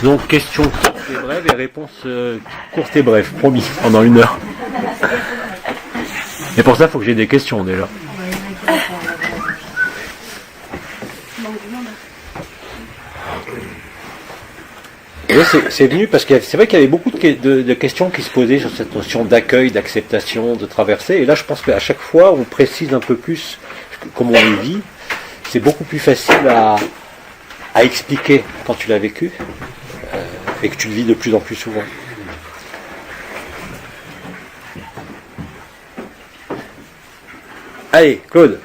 Donc, questions courtes et brèves et réponses courtes et brèves, promis, pendant 1 heure. Et pour ça, il faut que j'ai des questions déjà. C'est venu parce que c'est vrai qu'il y avait beaucoup de questions qui se posaient sur cette notion d'accueil, d'acceptation, de traversée. Et là, je pense qu'à chaque fois, on précise un peu plus comment on le vit. C'est beaucoup plus facile à expliquer quand tu l'as vécu et que tu le vis de plus en plus souvent. Allez, Claude,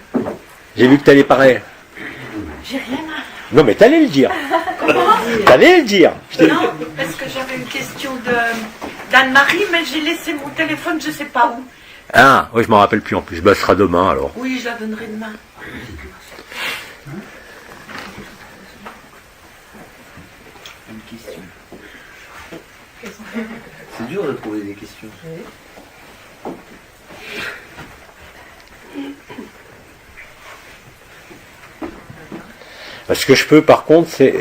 j'ai vu que tu allais parler. J'ai rien à... Non, mais t'allais le dire. T'allais le dire. Non, parce que j'avais une question d'Anne-Marie, mais j'ai laissé mon téléphone, je ne sais pas où. Ah, oui, je m'en rappelle plus en plus. Bah, ce sera demain alors. Oui, je la donnerai demain. Une question. C'est dur de trouver des questions. Ce que je peux par contre, c'est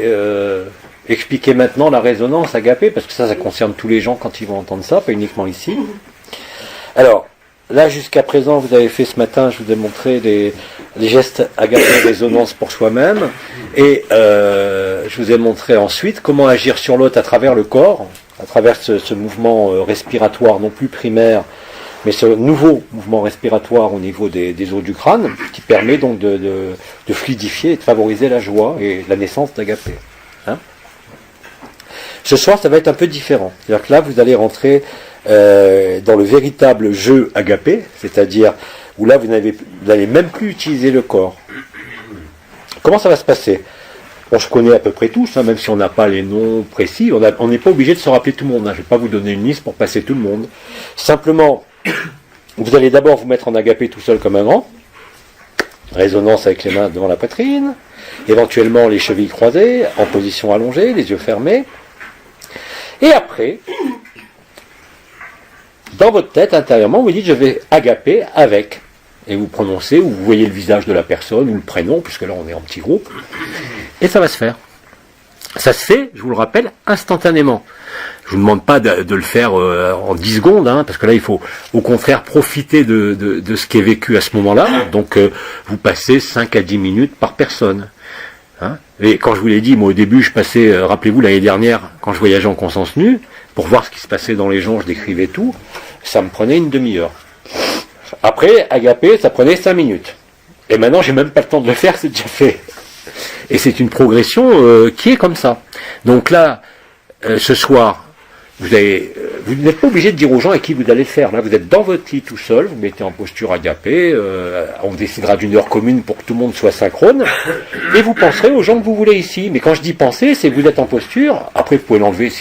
expliquer maintenant la résonance agapée, parce que ça concerne tous les gens quand ils vont entendre ça, pas uniquement ici. Alors, là jusqu'à présent, vous avez fait ce matin, je vous ai montré les gestes agapés résonance pour soi-même, et je vous ai montré ensuite comment agir sur l'autre à travers le corps, à travers ce mouvement respiratoire non plus primaire, mais ce nouveau mouvement respiratoire au niveau des os du crâne, qui permet donc de fluidifier et de favoriser la joie et la naissance d'agapé. Hein? Ce soir, ça va être un peu différent. C'est-à-dire que là, vous allez rentrer dans le véritable jeu agapé, c'est-à-dire où là, vous n'allez même plus utiliser le corps. Comment ça va se passer? Bon, je connais à peu près tous, hein, même si on n'a pas les noms précis, on n'est pas obligé de se rappeler tout le monde. Hein. Je ne vais pas vous donner une liste pour passer tout le monde. Simplement, vous allez d'abord vous mettre en agapé tout seul comme un grand. Résonance avec les mains devant la poitrine. Éventuellement les chevilles croisées, en position allongée, les yeux fermés. Et après, dans votre tête, intérieurement, vous dites je vais agaper avec. Et vous prononcez, ou vous voyez le visage de la personne, ou le prénom, puisque là on est en petit groupe. Et ça va se faire. Ça se fait, je vous le rappelle, instantanément. Je ne vous demande pas de le faire en 10 secondes, hein, parce que là, il faut au contraire profiter de ce qui est vécu à ce moment-là. Donc, vous passez 5 à 10 minutes par personne. Hein. Et quand je vous l'ai dit, moi au début, je passais, rappelez-vous, l'année dernière, quand je voyageais en conscience nue, pour voir ce qui se passait dans les gens, je décrivais tout, ça me prenait une demi-heure. Après, agapé, ça prenait 5 minutes. Et maintenant, j'ai même pas le temps de le faire, c'est déjà fait. Et c'est une progression qui est comme ça. Donc là, ce soir, vous n'êtes pas obligé de dire aux gens avec qui vous allez le faire. Là, vous êtes dans votre lit tout seul, vous mettez en posture agapée, on décidera d'une heure commune pour que tout le monde soit synchrone, et vous penserez aux gens que vous voulez ici. Mais quand je dis penser, c'est que vous êtes en posture, après vous pouvez l'enlever,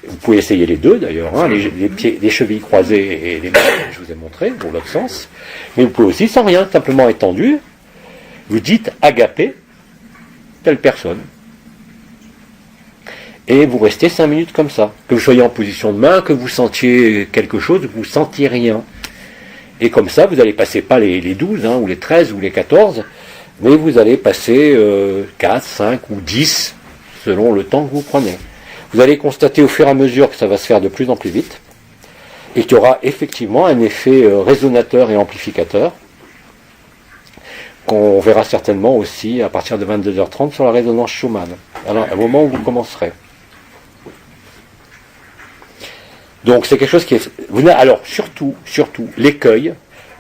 vous pouvez essayer les deux d'ailleurs, hein, les chevilles croisées et les mains, je vous ai montré, dans l'autre sens. Mais vous pouvez aussi, sans rien, simplement étendu, vous dites agapé, telle personne. Et vous restez 5 minutes comme ça. Que vous soyez en position de main, que vous sentiez quelque chose, que vous ne sentiez rien. Et comme ça, vous n'allez passer pas les 12, hein, ou les 13, ou les 14, mais vous allez passer 4, 5 ou 10, selon le temps que vous prenez. Vous allez constater au fur et à mesure que ça va se faire de plus en plus vite, et qu'il y aura effectivement un effet résonateur et amplificateur, qu'on verra certainement aussi à partir de 22h30 sur la résonance Schumann, alors, au moment où vous commencerez. Donc c'est quelque chose qui est... Alors surtout, l'écueil,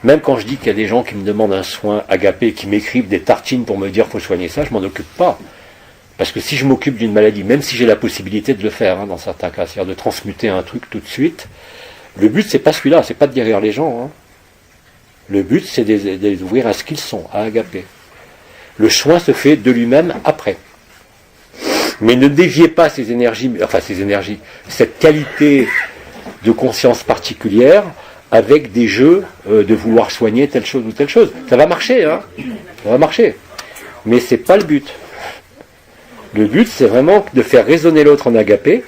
même quand je dis qu'il y a des gens qui me demandent un soin agapé, qui m'écrivent des tartines pour me dire qu'il faut soigner ça, je m'en occupe pas. Parce que si je m'occupe d'une maladie, même si j'ai la possibilité de le faire, hein, dans certains cas, c'est-à-dire de transmuter un truc tout de suite, le but c'est pas celui-là, c'est pas de guérir les gens. Hein. Le but c'est de les ouvrir à ce qu'ils sont, à agapé. Le soin se fait de lui-même après. Mais ne déviez pas ces énergies, cette qualité de conscience particulière avec des jeux de vouloir soigner telle chose ou telle chose. Ça va marcher, hein. Ça va marcher. Mais c'est pas le but. Le but, c'est vraiment de faire résonner l'autre en agapé,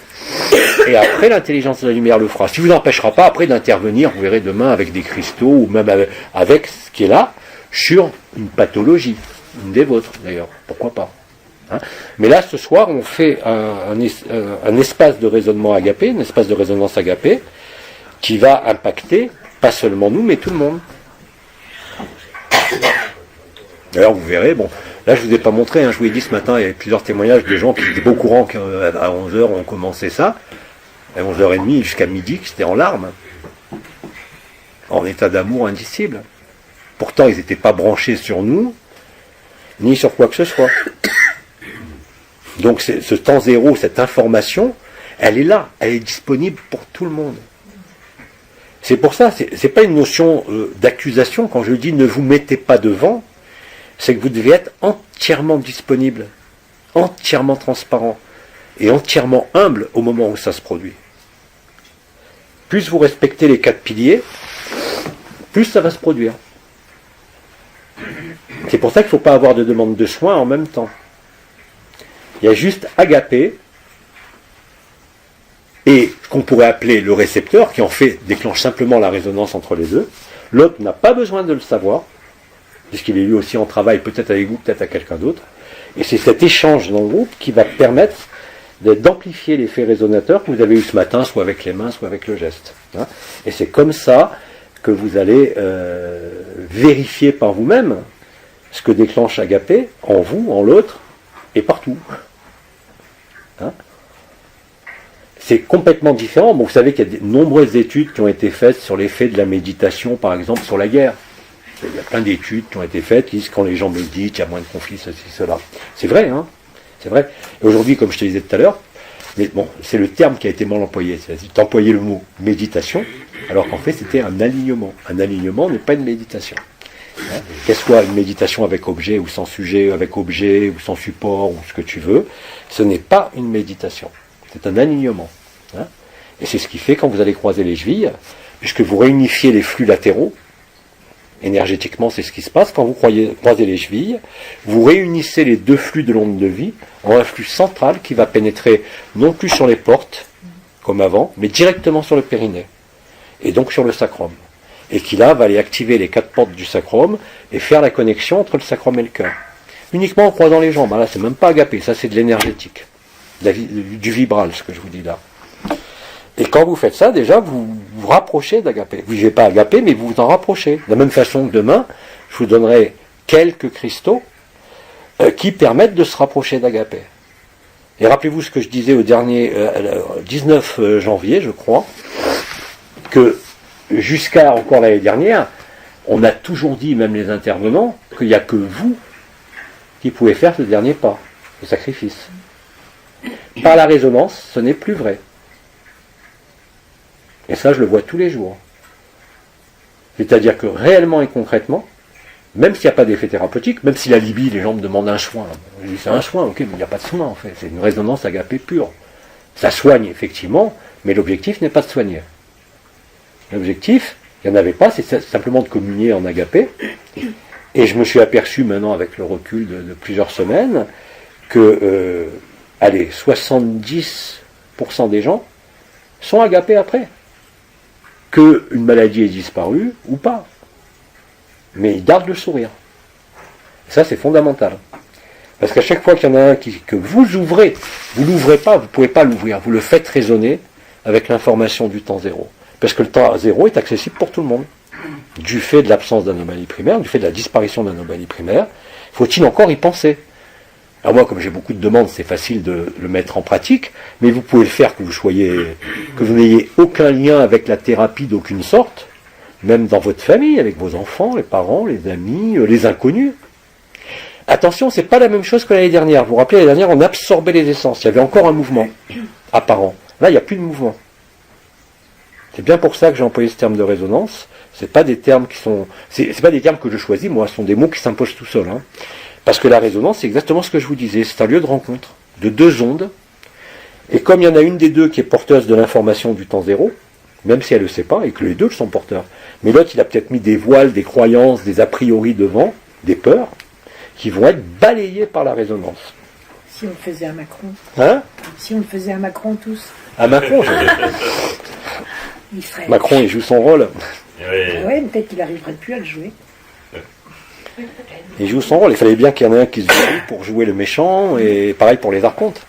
et après, l'intelligence de la lumière le fera. Ce qui vous empêchera pas après d'intervenir, vous verrez demain, avec des cristaux, ou même avec ce qui est là, sur une pathologie, une des vôtres d'ailleurs, pourquoi pas. Hein. Mais là, ce soir, on fait un espace de raisonnement agapé, un espace de résonance agapé, qui va impacter pas seulement nous, mais tout le monde. D'ailleurs, vous verrez, bon, là, je ne vous ai pas montré, hein, je vous ai dit ce matin, il y avait plusieurs témoignages de gens qui étaient pas au courant qu'à 11h, on commençait ça, à 11h30 jusqu'à midi, qui étaient en larmes, en état d'amour indicible. Pourtant, ils n'étaient pas branchés sur nous, ni sur quoi que ce soit. Donc, ce temps zéro, cette information, elle est là, elle est disponible pour tout le monde. C'est pour ça, c'est pas une notion d'accusation, quand je dis ne vous mettez pas devant, c'est que vous devez être entièrement disponible, entièrement transparent et entièrement humble au moment où ça se produit. Plus vous respectez les 4 piliers, plus ça va se produire. C'est pour ça qu'il ne faut pas avoir de demande de soins en même temps. Il y a juste agapé et ce qu'on pourrait appeler le récepteur, qui en fait déclenche simplement la résonance entre les deux. L'autre n'a pas besoin de le savoir, puisqu'il est lui aussi en travail, peut-être avec vous, peut-être à quelqu'un d'autre. Et c'est cet échange dans le groupe qui va permettre d'amplifier l'effet résonateur que vous avez eu ce matin, soit avec les mains, soit avec le geste. Hein. Et c'est comme ça que vous allez vérifier par vous-même ce que déclenche agapé en vous, en l'autre, et partout. Hein. C'est complètement différent. Bon, vous savez qu'il y a de nombreuses études qui ont été faites sur l'effet de la méditation, par exemple, sur la guerre. Il y a plein d'études qui ont été faites qui disent que quand les gens méditent, il y a moins de conflits, ceci, cela. C'est vrai, hein. C'est vrai. Et aujourd'hui, comme je te disais tout à l'heure, mais bon, c'est le terme qui a été mal employé. C'est-à-dire, tu as employé le mot méditation, alors qu'en fait, c'était un alignement. Un alignement n'est pas une méditation. Hein. Qu'elle soit une méditation avec objet ou sans sujet, avec objet ou sans support ou ce que tu veux, ce n'est pas une méditation. C'est un alignement. Hein. Et c'est ce qui fait quand vous allez croiser les chevilles, puisque vous réunifiez les flux latéraux. Énergétiquement, c'est ce qui se passe. Quand vous croisez les chevilles, vous réunissez les deux flux de l'onde de vie en un flux central qui va pénétrer non plus sur les portes, comme avant, mais directement sur le périnée, et donc sur le sacrum. Et qui là va aller activer les 4 portes du sacrum et faire la connexion entre le sacrum et le cœur. Uniquement en croisant les jambes. Là, c'est même pas agapé, ça c'est de l'énergétique, du vibral, ce que je vous dis là. Et quand vous faites ça, déjà, vous vous rapprochez d'agapé. Vous ne vivez pas agapé, mais vous vous en rapprochez. De la même façon que demain, je vous donnerai quelques cristaux qui permettent de se rapprocher d'agapé. Et rappelez-vous ce que je disais au dernier 19 janvier, je crois, que jusqu'à encore l'année dernière, on a toujours dit, même les intervenants, qu'il n'y a que vous qui pouvez faire ce dernier pas, le sacrifice. Par la résonance, ce n'est plus vrai. Et ça, je le vois tous les jours. C'est-à-dire que réellement et concrètement, même s'il n'y a pas d'effet thérapeutique, même si la Libye, les gens me demandent un soin, je dis c'est un soin, ok, mais il n'y a pas de soin en fait, c'est une résonance agapée pure. Ça soigne effectivement, mais l'objectif n'est pas de soigner. L'objectif, il n'y en avait pas, c'est simplement de communier en agapé. Et je me suis aperçu maintenant avec le recul de plusieurs semaines que, 70% des gens sont agapés après. Qu'une maladie ait disparu ou pas. Mais ils gardent le sourire. Et ça, c'est fondamental. Parce qu'à chaque fois qu'il y en a un que vous ouvrez, vous ne l'ouvrez pas, vous ne pouvez pas l'ouvrir. Vous le faites résonner avec l'information du temps zéro. Parce que le temps zéro est accessible pour tout le monde. Du fait de l'absence d'anomalie primaire, du fait de la disparition d'anomalie primaire, faut-il encore y penser? Alors moi, comme j'ai beaucoup de demandes, c'est facile de le mettre en pratique, mais vous pouvez le faire que vous n'ayez aucun lien avec la thérapie d'aucune sorte, même dans votre famille, avec vos enfants, les parents, les amis, les inconnus. Attention, c'est pas la même chose que l'année dernière. Vous vous rappelez, l'année dernière, on absorbait les essences. Il y avait encore un mouvement apparent. Là, il n'y a plus de mouvement. C'est bien pour ça que j'ai employé ce terme de résonance. C'est pas des termes qui sont, c'est pas des termes que je choisis, moi, ce sont des mots qui s'imposent tout seuls. Hein. Parce que la résonance, c'est exactement ce que je vous disais. C'est un lieu de rencontre de deux ondes. Et comme il y en a une des deux qui est porteuse de l'information du temps zéro, même si elle ne le sait pas, et que les deux sont porteurs, mais l'autre, il a peut-être mis des voiles, des croyances, des a priori devant, des peurs, qui vont être balayées par la résonance. Si on le faisait à Macron. Hein? Si on le faisait à Macron tous. À Macron, Macron, il joue son rôle. Oui, peut-être qu'il n'arriverait plus à le jouer. Il joue son rôle. Il fallait bien qu'il y en ait un qui se dédie pour jouer le méchant, et pareil pour les archontes.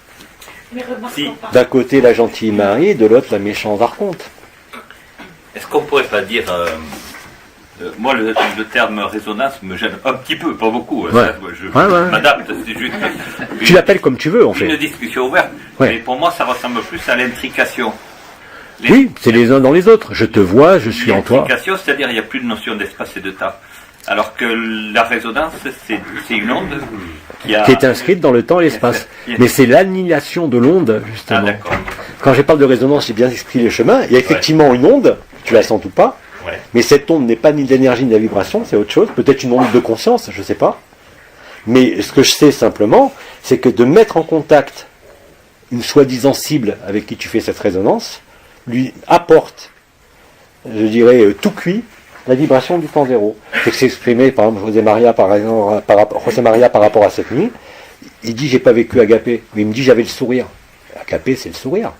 Mais remarquons Si. pas. D'un côté la gentille Marie, de l'autre la méchante archonte. Est-ce qu'on pourrait pas dire... moi, le terme résonance me gêne un petit peu, pas beaucoup. Ouais. Ça, je Ouais. m'adapte, c'est juste Tu l'appelles comme tu veux en une fait. discussion ouverte. Ouais. Mais pour moi, ça ressemble plus à l'intrication. Oui, c'est les uns dans les autres. Je te vois, je suis en toi. L'intrication, c'est-à-dire il n'y a plus de notion d'espace et de temps. Alors que la résonance, c'est une onde qui a... Qui est inscrite dans le temps et l'espace. Mais c'est l'annihilation de l'onde, Ah, justement. d'accord. Quand je parle de résonance, j'ai bien expliqué les chemins. Il y a effectivement une onde, tu la sens ou pas, Ouais. mais cette onde n'est pas ni de l'énergie ni de la vibration, c'est autre chose. Peut-être une onde de conscience, je ne sais pas. Mais ce que je sais simplement, c'est que de mettre en contact une soi-disant cible avec qui tu fais cette résonance, lui apporte, je dirais, tout cuit, la vibration du temps zéro. C'est que c'est exprimé, par exemple, José Maria par rapport à cette nuit. Il dit, j'ai pas vécu Agapé, mais il me dit, j'avais le sourire. Agapé, c'est le sourire.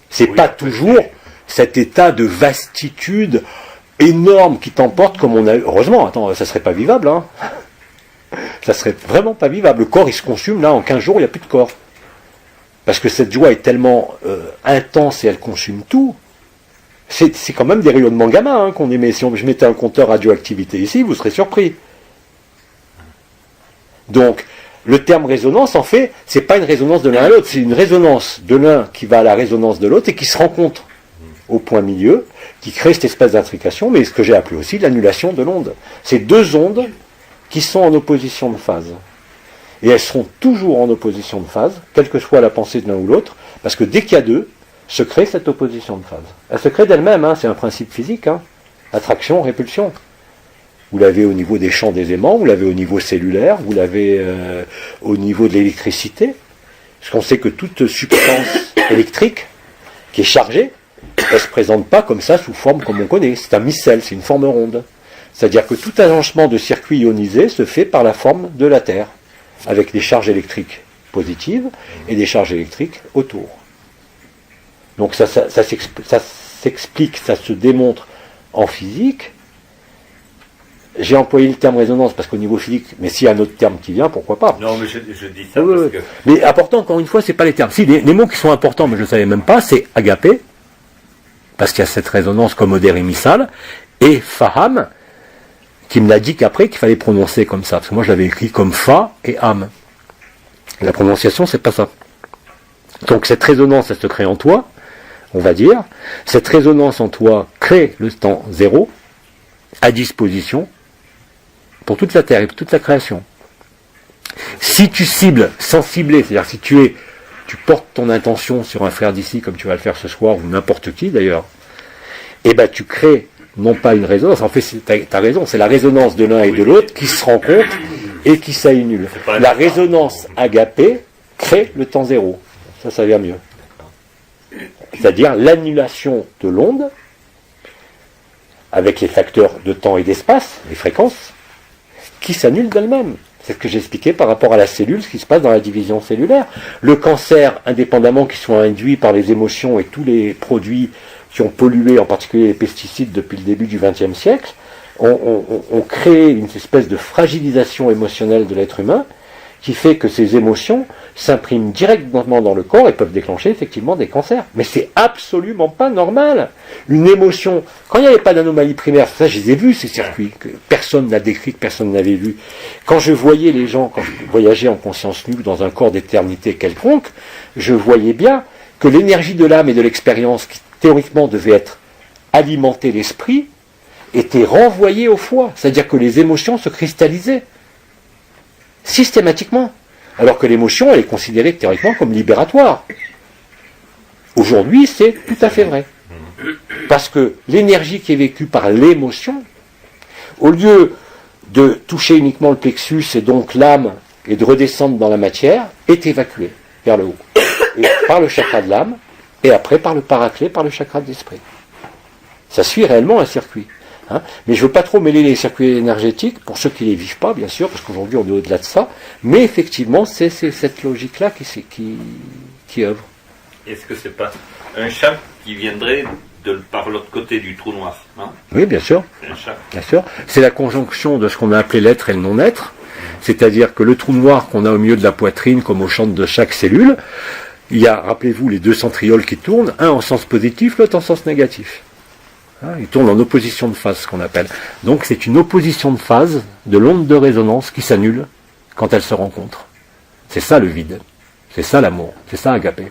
C'est pas toujours cet état de vastitude énorme qui t'emporte comme on a eu. Heureusement, attends, ça serait pas vivable, hein. Ça serait vraiment pas vivable. Le corps, il se consume, là, en 15 jours, il n'y a plus de corps. Parce que cette joie est tellement intense et elle consume tout. C'est quand même des rayonnements gamma hein, qu'on émet. Si je mettais un compteur radioactivité ici, vous serez surpris. Donc, le terme résonance, en fait, c'est pas une résonance de l'un à l'autre, c'est une résonance de l'un qui va à la résonance de l'autre et qui se rencontre au point milieu, qui crée cette espèce d'intrication, mais ce que j'ai appelé aussi l'annulation de l'onde. C'est deux ondes qui sont en opposition de phase. Et elles seront toujours en opposition de phase, quelle que soit la pensée de l'un ou l'autre, parce que dès qu'il y a deux, se crée cette opposition de phase. Elle se crée d'elle-même, hein, c'est un principe physique, hein. Attraction, répulsion. Vous l'avez au niveau des champs des aimants, vous l'avez au niveau cellulaire, vous l'avez au niveau de l'électricité, parce qu'on sait que toute substance électrique qui est chargée, elle ne se présente pas comme ça sous forme comme on connaît, c'est un micelle, c'est une forme ronde. C'est-à-dire que tout agencement de circuits ionisés se fait par la forme de la Terre, avec des charges électriques positives et des charges électriques autour. Donc ça s'explique, ça se démontre en physique. J'ai employé le terme résonance parce qu'au niveau physique, mais s'il y a un autre terme qui vient, pourquoi pas. Non, mais je dis ça Oui, parce oui. que... Mais important, encore une fois, c'est pas les termes. Si, les mots qui sont importants, mais je ne savais même pas, c'est agapé, parce qu'il y a cette résonance commodère et missale, et faham, qui me l'a dit qu'après, qu'il fallait prononcer comme ça, parce que moi je l'avais écrit comme fa et am. La prononciation, c'est pas ça. Donc cette résonance, elle se crée en toi, on va dire. Cette résonance en toi crée le temps zéro, à disposition, pour toute la Terre et pour toute la création. Si tu cibles sans cibler, c'est-à-dire si tu portes ton intention sur un frère d'ici, comme tu vas le faire ce soir, ou n'importe qui d'ailleurs, et ben tu crées non pas une résonance, en fait tu as raison, c'est la résonance de l'un et de l'autre qui se rencontre et qui s'annule. La résonance agapée crée le temps zéro. Ça vient mieux. C'est-à-dire l'annulation de l'onde, avec les facteurs de temps et d'espace, les fréquences, qui s'annulent d'elles-mêmes. C'est ce que j'expliquais par rapport à la cellule, ce qui se passe dans la division cellulaire. Le cancer, indépendamment qu'il soit induit par les émotions et tous les produits qui ont pollué, en particulier les pesticides depuis le début du XXe siècle, ont créé une espèce de fragilisation émotionnelle de l'être humain qui fait que ces émotions s'impriment directement dans le corps et peuvent déclencher effectivement des cancers. Mais c'est absolument pas normal. Une émotion, quand il n'y avait pas d'anomalie primaire, ça je les ai vus ces circuits, que personne n'a décrit, que personne n'avait vu. Quand je voyais les gens, quand je voyageais en conscience nue dans un corps d'éternité quelconque, je voyais bien que l'énergie de l'âme et de l'expérience, qui théoriquement devait être alimenter l'esprit, était renvoyée au foie. C'est-à-dire que les émotions se cristallisaient systématiquement, alors que l'émotion, elle est considérée théoriquement comme libératoire. Aujourd'hui, c'est tout à fait vrai. Parce que l'énergie qui est vécue par l'émotion, au lieu de toucher uniquement le plexus et donc l'âme et de redescendre dans la matière, est évacuée vers le haut. Et par le chakra de l'âme, et après par le paraclet, par le chakra de l'esprit. Ça suit réellement un circuit. Hein, mais je ne veux pas trop mêler les circuits énergétiques, pour ceux qui ne les vivent pas, bien sûr, parce qu'aujourd'hui on est au-delà de ça, mais effectivement, c'est cette logique-là qui œuvre. Est-ce que c'est pas un champ qui viendrait par l'autre côté du trou noir, non? Oui, bien sûr. Bien sûr. C'est la conjonction de ce qu'on a appelé l'être et le non-être. C'est-à-dire que le trou noir qu'on a au milieu de la poitrine, comme au centre de chaque cellule, il y a, rappelez-vous, les deux centrioles qui tournent, un en sens positif, l'autre en sens négatif. Ils tournent en opposition de phase, ce qu'on appelle. Donc c'est une opposition de phase de l'onde de résonance qui s'annule quand elles se rencontrent. C'est ça le vide. C'est ça l'amour. C'est ça agapé.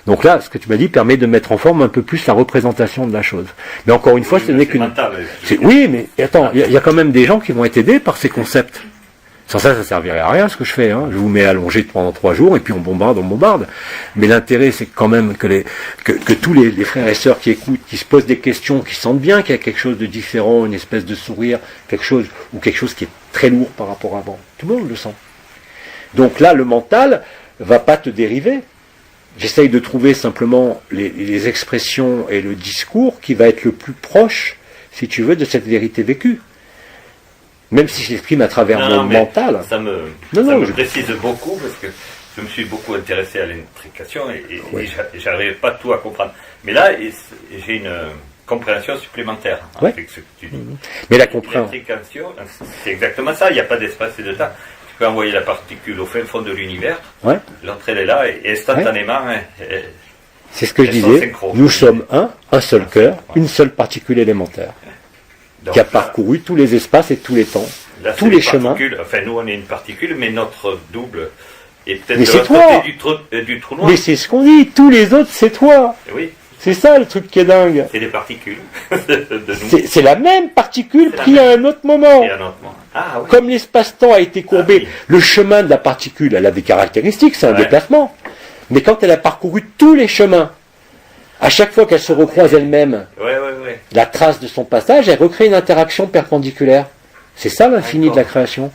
Donc là, ce que tu m'as dit permet de mettre en forme un peu plus la représentation de la chose. Mais encore une fois, ce n'est qu'une... Oui, mais attends, il y a quand même des gens qui vont être aidés par ces concepts. Sans ça, ça servirait à rien ce que je fais. Je vous mets allongé pendant 3 jours et puis on bombarde. Mais l'intérêt, c'est quand même que tous les frères et sœurs qui écoutent, qui se posent des questions, qui sentent bien qu'il y a quelque chose de différent, une espèce de sourire, quelque chose qui est très lourd par rapport à avant. Tout le monde le sent. Donc là, le mental va pas te dériver. J'essaye de trouver simplement les expressions et le discours qui va être le plus proche, si tu veux, de cette vérité vécue. Même si je l'exprime à travers mon mental. Ça me précise beaucoup parce que je me suis beaucoup intéressé à l'intrication et j'arrivais pas tout à comprendre. Mais là, j'ai une compréhension supplémentaire avec ce que tu dis. Mais la compréhension. L'intrication, c'est exactement ça. Il n'y a pas d'espace et de temps. Tu peux envoyer la particule au fin fond de l'univers. L'entrée elle est là et instantanément. C'est ce que je disais. Nous sommes un seul cœur, une seule particule élémentaire. Donc, qui a parcouru tous les espaces et tous les temps, là, tous les chemins. Enfin, nous, on est une particule, mais notre double est peut-être de l'autre côté du trou noir. Mais c'est ce qu'on dit, tous les autres, c'est toi. Oui. C'est ça le truc qui est dingue. C'est des particules de nous. C'est la même particule prise à un autre moment. Ah, oui. Comme l'espace-temps a été courbé, le chemin de la particule, elle a des caractéristiques, c'est un déplacement. Mais quand elle a parcouru tous les chemins, à chaque fois qu'elle se recroise elle-même, la trace de son passage, elle recrée une interaction perpendiculaire. C'est ça l'infini de la création.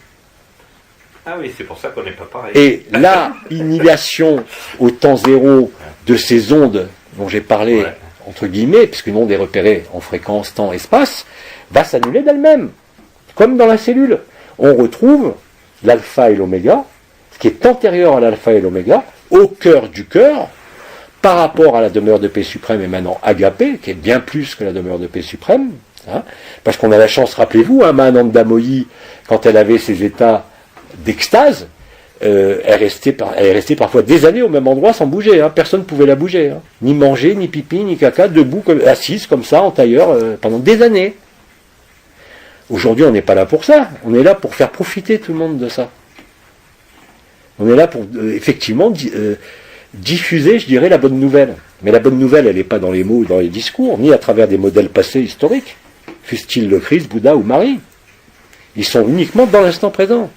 Ah oui, c'est pour ça qu'on n'est pas pareil. Et l'annihilation au temps zéro de ces ondes dont j'ai parlé, entre guillemets, puisqu'une onde est repérée en fréquence, temps, espace, va s'annuler d'elle-même. Comme dans la cellule. On retrouve l'alpha et l'oméga, ce qui est antérieur à l'alpha et l'oméga, au cœur du cœur, par rapport à la demeure de paix suprême et maintenant agapé, qui est bien plus que la demeure de paix suprême, parce qu'on a la chance, rappelez-vous, Mahananda Moyi, quand elle avait ses états d'extase, elle est restée parfois des années au même endroit sans bouger, personne ne pouvait la bouger, ni manger, ni pipi, ni caca, debout, assise comme ça, en tailleur, pendant des années. Aujourd'hui, on n'est pas là pour ça, on est là pour faire profiter tout le monde de ça. On est là pour, effectivement, diffuser, je dirais, la bonne nouvelle. Mais la bonne nouvelle, elle n'est pas dans les mots ou dans les discours, ni à travers des modèles passés historiques, fût-il le Christ, Bouddha ou Marie. Ils sont uniquement dans l'instant présent.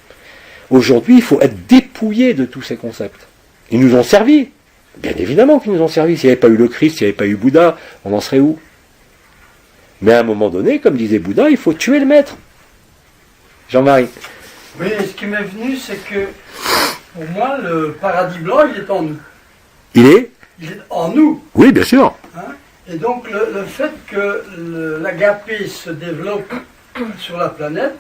Aujourd'hui, il faut être dépouillé de tous ces concepts. Ils nous ont servi. Bien évidemment qu'ils nous ont servi. S'il n'y avait pas eu le Christ, s'il n'y avait pas eu Bouddha, on en serait où? Mais à un moment donné, comme disait Bouddha, il faut tuer le maître. Jean-Marie. Oui, ce qui m'est venu, c'est que, pour moi, le paradis blanc, il est en nous. Il est en nous. Oui, bien sûr. Et donc, le fait que l'agapé se développe sur la planète,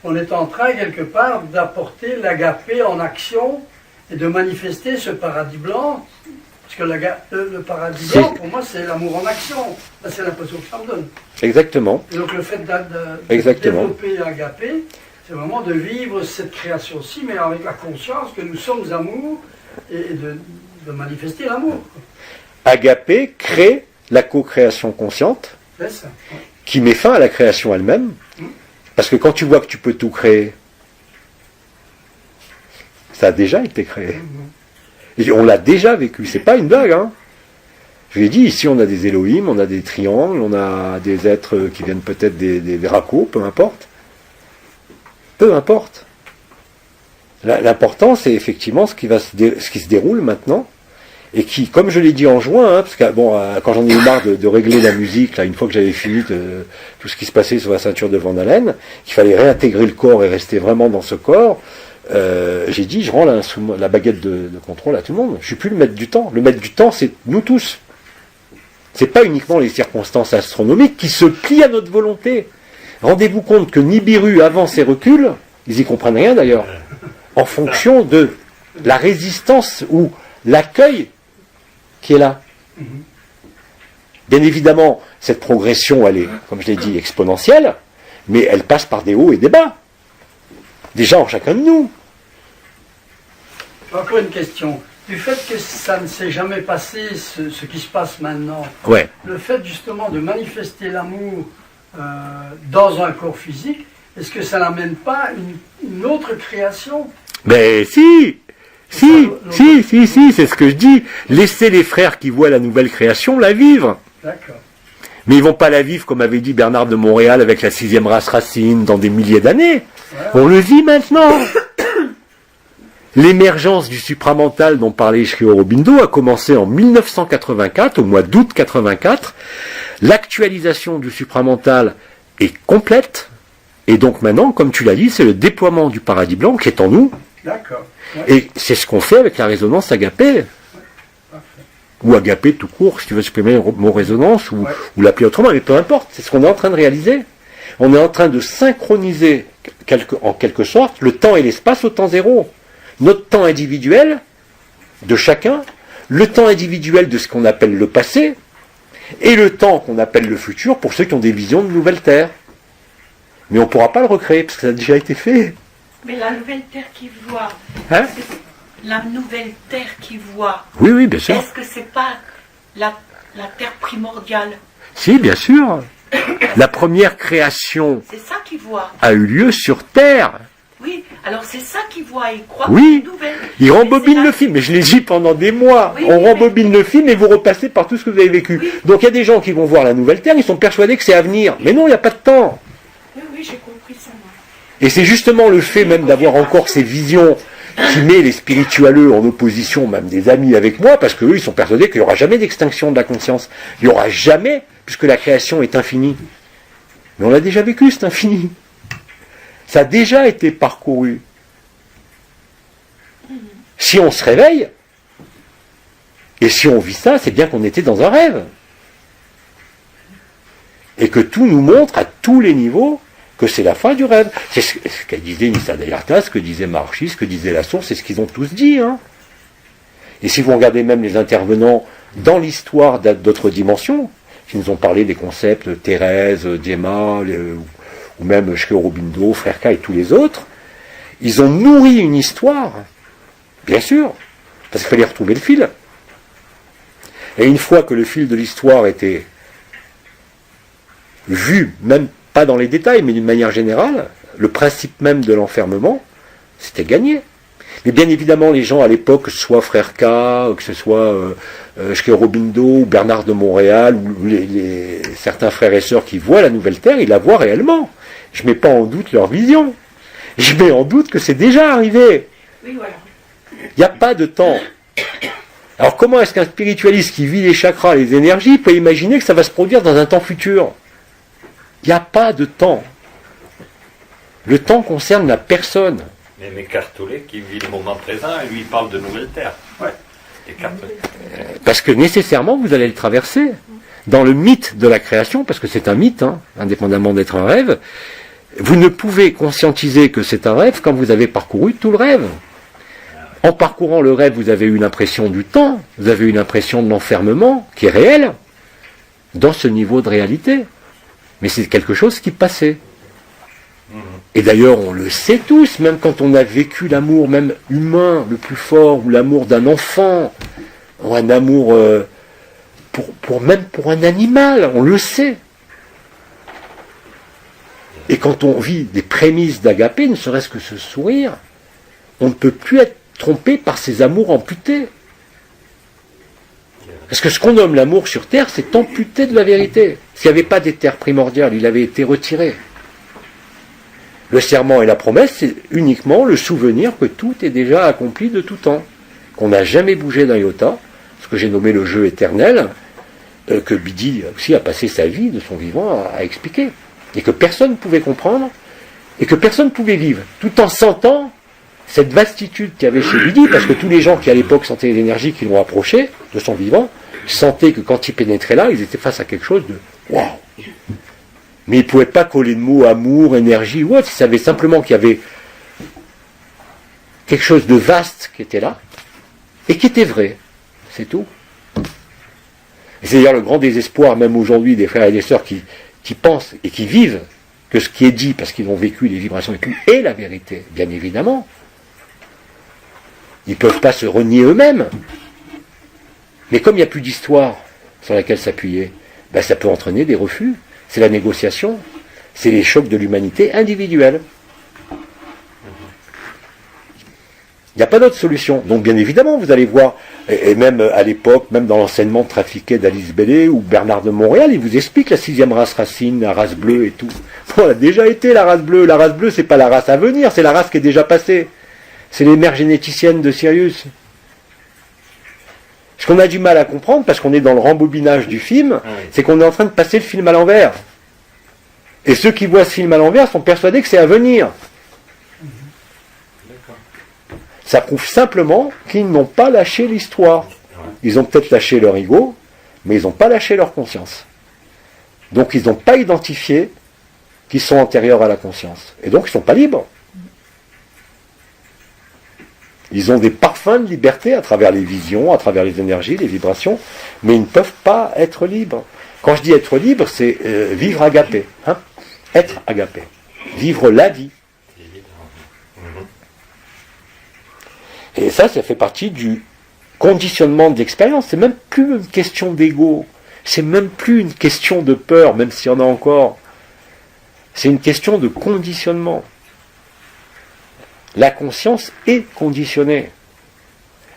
on est en train, quelque part, d'apporter l'agapé en action et de manifester ce paradis blanc. Parce que le paradis blanc, pour moi, c'est l'amour en action. Là, c'est l'impression que ça me donne. Exactement. Et donc, le fait de développer l'agapé, c'est vraiment de vivre cette création-ci, mais avec la conscience que nous sommes amour et de manifester l'amour. Agapé crée la co-création consciente qui met fin à la création elle-même. Parce que quand tu vois que tu peux tout créer, ça a déjà été créé. Et on l'a déjà vécu, c'est pas une blague. Je l'ai dit, ici on a des Elohim, on a des triangles, on a des êtres qui viennent peut-être des racos, peu importe. Peu importe. L'important, c'est effectivement ce qui se déroule maintenant, et qui, comme je l'ai dit en juin, parce que quand j'en ai eu marre de régler la musique, là, une fois que j'avais fini tout ce qui se passait sur la ceinture de Van Halen, qu'il fallait réintégrer le corps et rester vraiment dans ce corps, j'ai dit, je rends la baguette de contrôle à tout le monde. Je suis plus le maître du temps. Le maître du temps, c'est nous tous. C'est pas uniquement les circonstances astronomiques qui se plient à notre volonté. Rendez-vous compte que Nibiru avance et recule, ils y comprennent rien d'ailleurs, en fonction de la résistance ou l'accueil qui est là. Bien évidemment, cette progression, elle est, comme je l'ai dit, exponentielle, mais elle passe par des hauts et des bas. Déjà en chacun de nous. Encore une question. Du fait que ça ne s'est jamais passé, ce qui se passe maintenant, Ouais. le fait justement de manifester l'amour dans un corps physique, est-ce que ça n'amène pas une autre création? Mais si, c'est ce que je dis. Laissez les frères qui voient la nouvelle création la vivre. D'accord. Mais ils vont pas la vivre, comme avait dit Bernard de Montréal, avec la 6e race racine, dans des milliers d'années. On le vit maintenant. L'émergence du supramental dont parlait Sri Aurobindo a commencé en 1984, au mois d'août 84. L'actualisation du supramental est complète. Et donc maintenant, comme tu l'as dit, c'est le déploiement du paradis blanc qui est en nous. D'accord. Ouais. Et c'est ce qu'on fait avec la résonance agapée. Ou agapé tout court, si tu veux supprimer le mot résonance, ou l'appeler autrement, mais peu importe, c'est ce qu'on est en train de réaliser. On est en train de synchroniser, en quelque sorte, le temps et l'espace au temps zéro. Notre temps individuel, de chacun, le temps individuel de ce qu'on appelle le passé, et le temps qu'on appelle le futur, pour ceux qui ont des visions de nouvelle terre. Mais on ne pourra pas le recréer, parce que ça a déjà été fait. Mais la nouvelle terre qui voit, Hein? la nouvelle terre qui voit, Oui, oui, bien sûr. est-ce que c'est pas la terre primordiale? Si, bien sûr. La première création C'est ça qui voit. a eu lieu sur Terre. Oui, alors c'est ça qui voit. Il croit Oui. que c'est une nouvelle. Il Mais rembobine c'est le la- film, mais je l'ai dit pendant des mois. Oui, On oui, rembobine le film et vous repassez par tout ce que vous avez vécu. Oui. Donc il y a des gens qui vont voir la nouvelle Terre, ils sont persuadés que c'est à venir. Mais non, il n'y a pas de temps. Oui, oui, j'ai compris ça, moi. Et c'est justement le fait même d'avoir encore ces visions qui met les spiritualeux en opposition, même des amis avec moi, parce qu'eux, ils sont persuadés qu'il n'y aura jamais d'extinction de la conscience. Il n'y aura jamais, puisque la création est infinie. Mais on l'a déjà vécu, c'est infini. Ça a déjà été parcouru. Si on se réveille, et si on vit ça, c'est bien qu'on était dans un rêve. Et que tout nous montre, à tous les niveaux, que c'est la fin du rêve. C'est ce qu'elle disait Nissa Dayarta, ce que disait Maharshi, ce que disait la source, c'est ce qu'ils ont tous dit. Hein. Et si vous regardez même les intervenants dans l'histoire d'autres dimensions, qui nous ont parlé des concepts Thérèse, Djema, ou même Sri Aurobindo, Frère K et tous les autres, ils ont nourri une histoire, bien sûr, parce qu'il fallait retrouver le fil. Et une fois que le fil de l'histoire était vu, même pas dans les détails, mais d'une manière générale, le principe même de l'enfermement, c'était gagné. Mais bien évidemment, les gens à l'époque, que ce soit Frère K, que ce soit Sri Aurobindo, ou Bernard de Montréal, ou certains frères et sœurs qui voient la Nouvelle Terre, ils la voient réellement. Je ne mets pas en doute leur vision. Je mets en doute que c'est déjà arrivé. Oui, voilà. Il n'y a pas de temps. Alors comment est-ce qu'un spiritualiste qui vit les chakras, les énergies, peut imaginer que ça va se produire dans un temps futur? Il n'y a pas de temps. Le temps concerne la personne. Même Écartolé qui vit le moment présent, et lui il parle de nouvelle terre. Ouais. Écartolé. Parce que nécessairement, vous allez le traverser. Dans le mythe de la création, parce que c'est un mythe, hein, indépendamment d'être un rêve, vous ne pouvez conscientiser que c'est un rêve quand vous avez parcouru tout le rêve. En parcourant le rêve, vous avez eu l'impression du temps, vous avez eu l'impression de l'enfermement, qui est réel, dans ce niveau de réalité. Mais c'est quelque chose qui passait. Et d'ailleurs, on le sait tous, même quand on a vécu l'amour, même humain, le plus fort, ou l'amour d'un enfant, ou un amour même pour un animal, on le sait. Et quand on vit des prémices d'agapé, ne serait-ce que ce sourire, on ne peut plus être trompé par ces amours amputés. Parce que ce qu'on nomme l'amour sur Terre, c'est amputé de la vérité. S'il n'y avait pas des terres primordiales, il avait été retiré. Le serment et la promesse, c'est uniquement le souvenir que tout est déjà accompli de tout temps. Qu'on n'a jamais bougé d'un iota, ce que j'ai nommé le jeu éternel, que Bidi aussi a passé sa vie de son vivant à expliquer. Et que personne ne pouvait comprendre, et que personne ne pouvait vivre. Tout en sentant cette vastitude qu'il y avait chez Bidi, parce que tous les gens qui à l'époque sentaient les énergies qui l'ont approché de son vivant, sentaient que quand ils pénétraient là, ils étaient face à quelque chose de waouh. Mais ils ne pouvaient pas coller de mots amour, énergie ou autre. Ils savaient simplement qu'il y avait quelque chose de vaste qui était là et qui était vrai. C'est tout. Et c'est d'ailleurs le grand désespoir, même aujourd'hui, des frères et des sœurs qui pensent et qui vivent que ce qui est dit, parce qu'ils ont vécu les vibrations et tout, est la vérité, bien évidemment. Ils ne peuvent pas se renier eux-mêmes. Mais comme il n'y a plus d'histoire sur laquelle s'appuyer, ben ça peut entraîner des refus. C'est la négociation. C'est les chocs de l'humanité individuelle. Il n'y a pas d'autre solution. Donc bien évidemment, vous allez voir, et même à l'époque, même dans l'enseignement trafiqué d'Alice Bellé ou Bernard de Montréal, il vous explique la 6e race racine, la race bleue et tout. Bon, elle a déjà été la race bleue. La race bleue, c'est pas la race à venir, c'est la race qui est déjà passée. C'est les mères généticiennes de Sirius. Ce qu'on a du mal à comprendre, parce qu'on est dans le rembobinage du film, c'est qu'on est en train de passer le film à l'envers. Et ceux qui voient ce film à l'envers sont persuadés que c'est à venir. Ça prouve simplement qu'ils n'ont pas lâché l'histoire. Ils ont peut-être lâché leur ego, mais ils n'ont pas lâché leur conscience. Donc ils n'ont pas identifié qu'ils sont antérieurs à la conscience. Et donc ils ne sont pas libres. Ils ont des parfums de liberté à travers les visions, à travers les énergies, les vibrations, mais ils ne peuvent pas être libres. Quand je dis être libre, c'est vivre agapé. Hein, être agapé. Vivre la vie. Et ça fait partie du conditionnement d'expérience. C'est même plus une question d'ego. C'est même plus une question de peur, même s'il y en a encore. C'est une question de conditionnement. La conscience est conditionnée.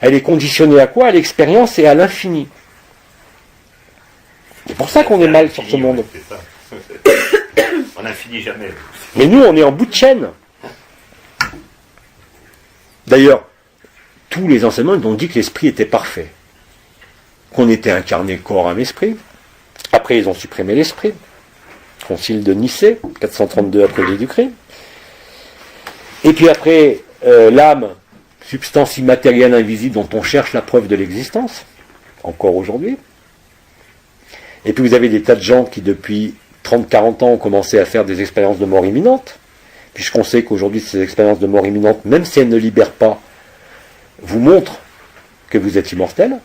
Elle est conditionnée à quoi? À l'expérience et à l'infini. C'est pour ça qu'on est mal sur ce monde. On n'en finit jamais. Mais nous, on est en bout de chaîne. D'ailleurs, tous les enseignements nous ont dit que l'esprit était parfait. Qu'on était incarné corps, âme, esprit. Après, ils ont supprimé l'esprit. Concile de Nicée, 432 après Jésus-Christ. Et puis après, l'âme, substance immatérielle invisible dont on cherche la preuve de l'existence, encore aujourd'hui. Et puis vous avez des tas de gens qui depuis 30-40 ans ont commencé à faire des expériences de mort imminente, puisqu'on sait qu'aujourd'hui ces expériences de mort imminente, même si elles ne libèrent pas, vous montrent que vous êtes immortel.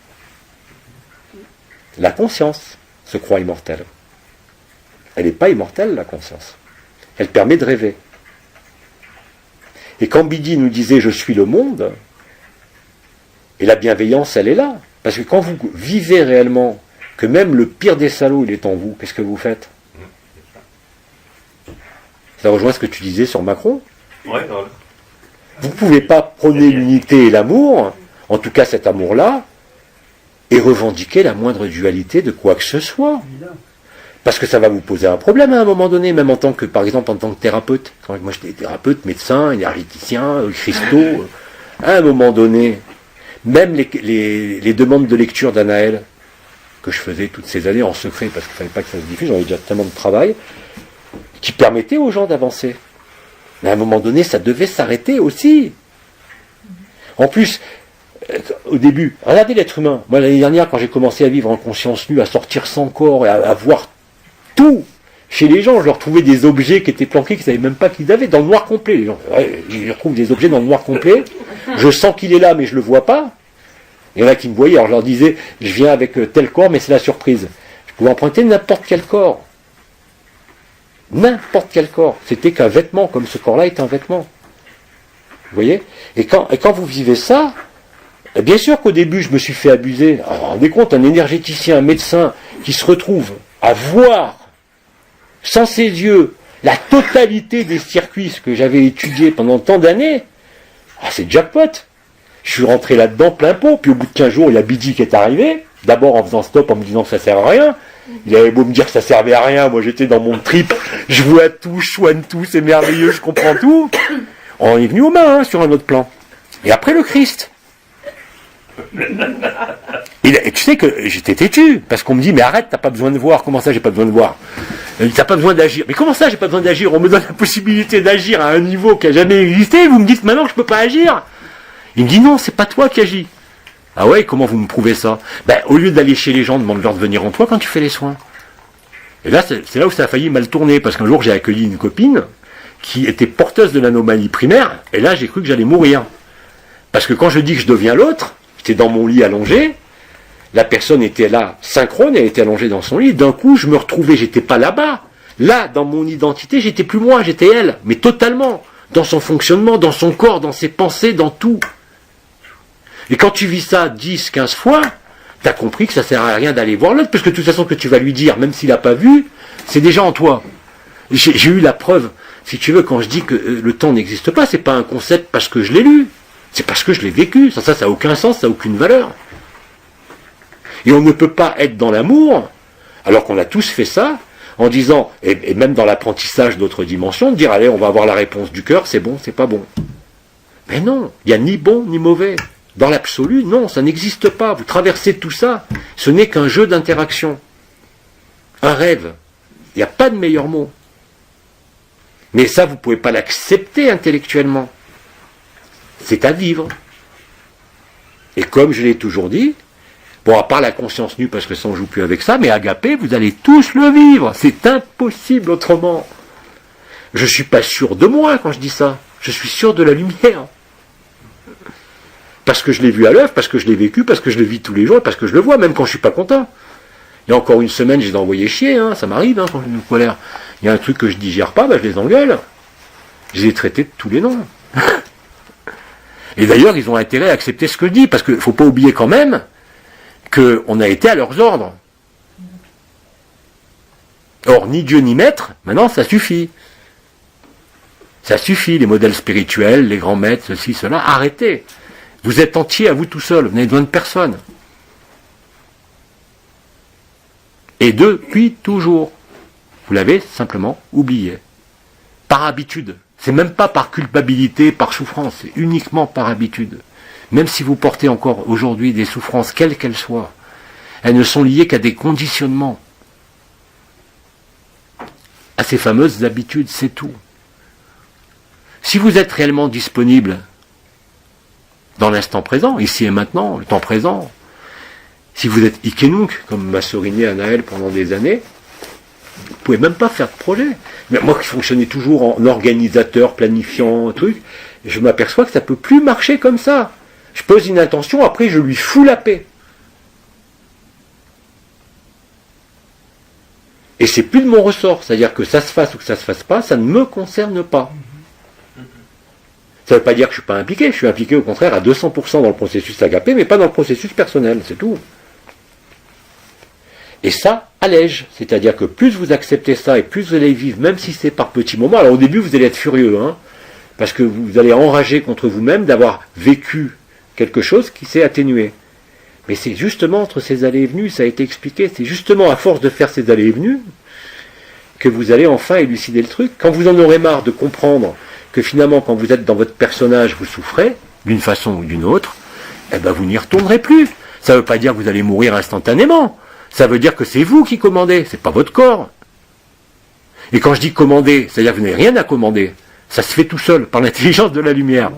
La conscience se croit immortelle. Elle n'est pas immortelle, la conscience. Elle permet de rêver. Et quand Bidi nous disait « je suis le monde », et la bienveillance, elle est là. Parce que quand vous vivez réellement que même le pire des salauds, il est en vous, qu'est-ce que vous faites? Ça rejoint ce que tu disais sur Macron. Ouais. Vous ne pouvez pas prôner l'unité et l'amour, en tout cas cet amour-là, et revendiquer la moindre dualité de quoi que ce soit. Parce que ça va vous poser un problème à un moment donné, même en tant que, par exemple, en tant que thérapeute. Quand moi j'étais thérapeute, médecin, énergéticien, cristaux, à un moment donné, même les demandes de lecture d'Anaël, que je faisais toutes ces années en secret, parce qu'il ne fallait pas que ça se diffuse, j'avais déjà tellement de travail, qui permettait aux gens d'avancer. Mais à un moment donné, ça devait s'arrêter aussi. En plus, au début, regardez l'être humain. Moi, l'année dernière, quand j'ai commencé à vivre en conscience nue, à sortir sans corps et à voir tout chez les gens, je leur trouvais des objets qui étaient planqués, qu'ils ne savaient même pas qu'ils avaient, dans le noir complet. Les gens, je retrouve des objets dans le noir complet, je sens qu'il est là, mais je ne le vois pas. Il y en a qui me voyaient, alors je leur disais, je viens avec tel corps, mais c'est la surprise. Je pouvais emprunter n'importe quel corps. N'importe quel corps. C'était qu'un vêtement, comme ce corps-là est un vêtement. Vous voyez? Et quand vous vivez ça, bien sûr qu'au début, je me suis fait abuser. Alors, vous vous rendez compte, un énergéticien, un médecin, qui se retrouve à voir, sans ses yeux, la totalité des circuits que j'avais étudiés pendant tant d'années, c'est jackpot. Je suis rentré là-dedans plein pot, puis au bout de 15 jours, il y a Bidi qui est arrivé, d'abord en faisant stop, en me disant que ça sert à rien. Il avait beau me dire que ça servait à rien, moi j'étais dans mon trip, je vois tout, je soigne tout, c'est merveilleux, je comprends tout. On est venu aux mains, sur un autre plan. Et après le Christ. Et tu sais que j'étais têtu, parce qu'on me dit, mais arrête, t'as pas besoin de voir. Comment ça, j'ai pas besoin de voir? T'as pas besoin d'agir. Mais comment ça, j'ai pas besoin d'agir? On me donne la possibilité d'agir à un niveau qui a jamais existé, vous me dites maintenant que je peux pas agir. Il me dit, non, c'est pas toi qui agis. Ah ouais, comment vous me prouvez ça? Au lieu d'aller chez les gens, demande-leur de venir en toi quand tu fais les soins. Et là, c'est là où ça a failli mal tourner, parce qu'un jour, j'ai accueilli une copine qui était porteuse de l'anomalie primaire, et là, j'ai cru que j'allais mourir. Parce que quand je dis que je deviens l'autre, j'étais dans mon lit allongé, La personne était là, synchrone, elle était allongée dans son lit. D'un coup, je me retrouvais, j'étais pas là-bas. Là, dans mon identité, j'étais plus moi, j'étais elle. Mais totalement. Dans son fonctionnement, dans son corps, dans ses pensées, dans tout. Et quand tu vis ça 10, 15 fois, t'as compris que ça sert à rien d'aller voir l'autre, parce que de toute façon, que tu vas lui dire, même s'il n'a pas vu, c'est déjà en toi. J'ai eu la preuve. Si tu veux, quand je dis que le temps n'existe pas, c'est pas un concept parce que je l'ai lu. C'est parce que je l'ai vécu. Ça n'a aucun sens, ça n'a aucune valeur. Et on ne peut pas être dans l'amour, alors qu'on a tous fait ça, en disant, et même dans l'apprentissage d'autres dimensions, de dire, allez, on va avoir la réponse du cœur, c'est bon, c'est pas bon. Mais non, il n'y a ni bon ni mauvais. Dans l'absolu, non, ça n'existe pas. Vous traversez tout ça. Ce n'est qu'un jeu d'interaction. Un rêve. Il n'y a pas de meilleur mot. Mais ça, vous ne pouvez pas l'accepter intellectuellement. C'est à vivre. Et comme je l'ai toujours dit, bon, à part la conscience nue, parce que ça on ne joue plus avec ça, mais agapé, vous allez tous le vivre. C'est impossible autrement. Je ne suis pas sûr de moi quand je dis ça. Je suis sûr de la lumière. Parce que je l'ai vu à l'œuvre, parce que je l'ai vécu, parce que je le vis tous les jours, et parce que je le vois, même quand je ne suis pas content. Il y a encore une semaine, je les ai envoyés chier, hein, ça m'arrive quand j'ai une colère. Il y a un truc que je digère pas, je les engueule. Je les ai traités de tous les noms. Et d'ailleurs, ils ont intérêt à accepter ce que je dis, parce qu'il ne faut pas oublier quand même qu'on a été à leurs ordres. Or, ni Dieu ni maître, maintenant ça suffit. Ça suffit, les modèles spirituels, les grands maîtres, ceci, cela, arrêtez. Vous êtes entier à vous tout seul, vous n'avez besoin de personne. Et depuis toujours. Vous l'avez simplement oublié. Par habitude. C'est même pas par culpabilité, par souffrance, c'est uniquement par habitude. Même si vous portez encore aujourd'hui des souffrances, quelles qu'elles soient, elles ne sont liées qu'à des conditionnements. À ces fameuses habitudes, c'est tout. Si vous êtes réellement disponible dans l'instant présent, ici et maintenant, le temps présent, si vous êtes Ikenunk, comme m'a souligné Anaël pendant des années, vous ne pouvez même pas faire de projet. Mais moi qui fonctionnais toujours en organisateur, planifiant, truc, je m'aperçois que ça ne peut plus marcher comme ça. Je pose une intention, après je lui fous la paix. Et c'est plus de mon ressort, c'est-à-dire que ça se fasse ou que ça se fasse pas, ça ne me concerne pas. Ça ne veut pas dire que je ne suis pas impliqué, je suis impliqué au contraire à 200% dans le processus agapé, mais pas dans le processus personnel, c'est tout. Et ça allège, c'est-à-dire que plus vous acceptez ça et plus vous allez vivre, même si c'est par petits moments. Alors au début vous allez être furieux, hein, parce que vous allez enrager contre vous-même d'avoir vécu quelque chose qui s'est atténué. Mais c'est justement entre ces allées et venues, ça a été expliqué, c'est justement à force de faire ces allées et venues que vous allez enfin élucider le truc. Quand vous en aurez marre de comprendre que finalement quand vous êtes dans votre personnage vous souffrez, d'une façon ou d'une autre, eh ben vous n'y retournerez plus. Ça ne veut pas dire que vous allez mourir instantanément. Ça veut dire que c'est vous qui commandez, c'est pas votre corps. Et quand je dis commander, c'est-à-dire que vous n'avez rien à commander. Ça se fait tout seul, par l'intelligence de la lumière.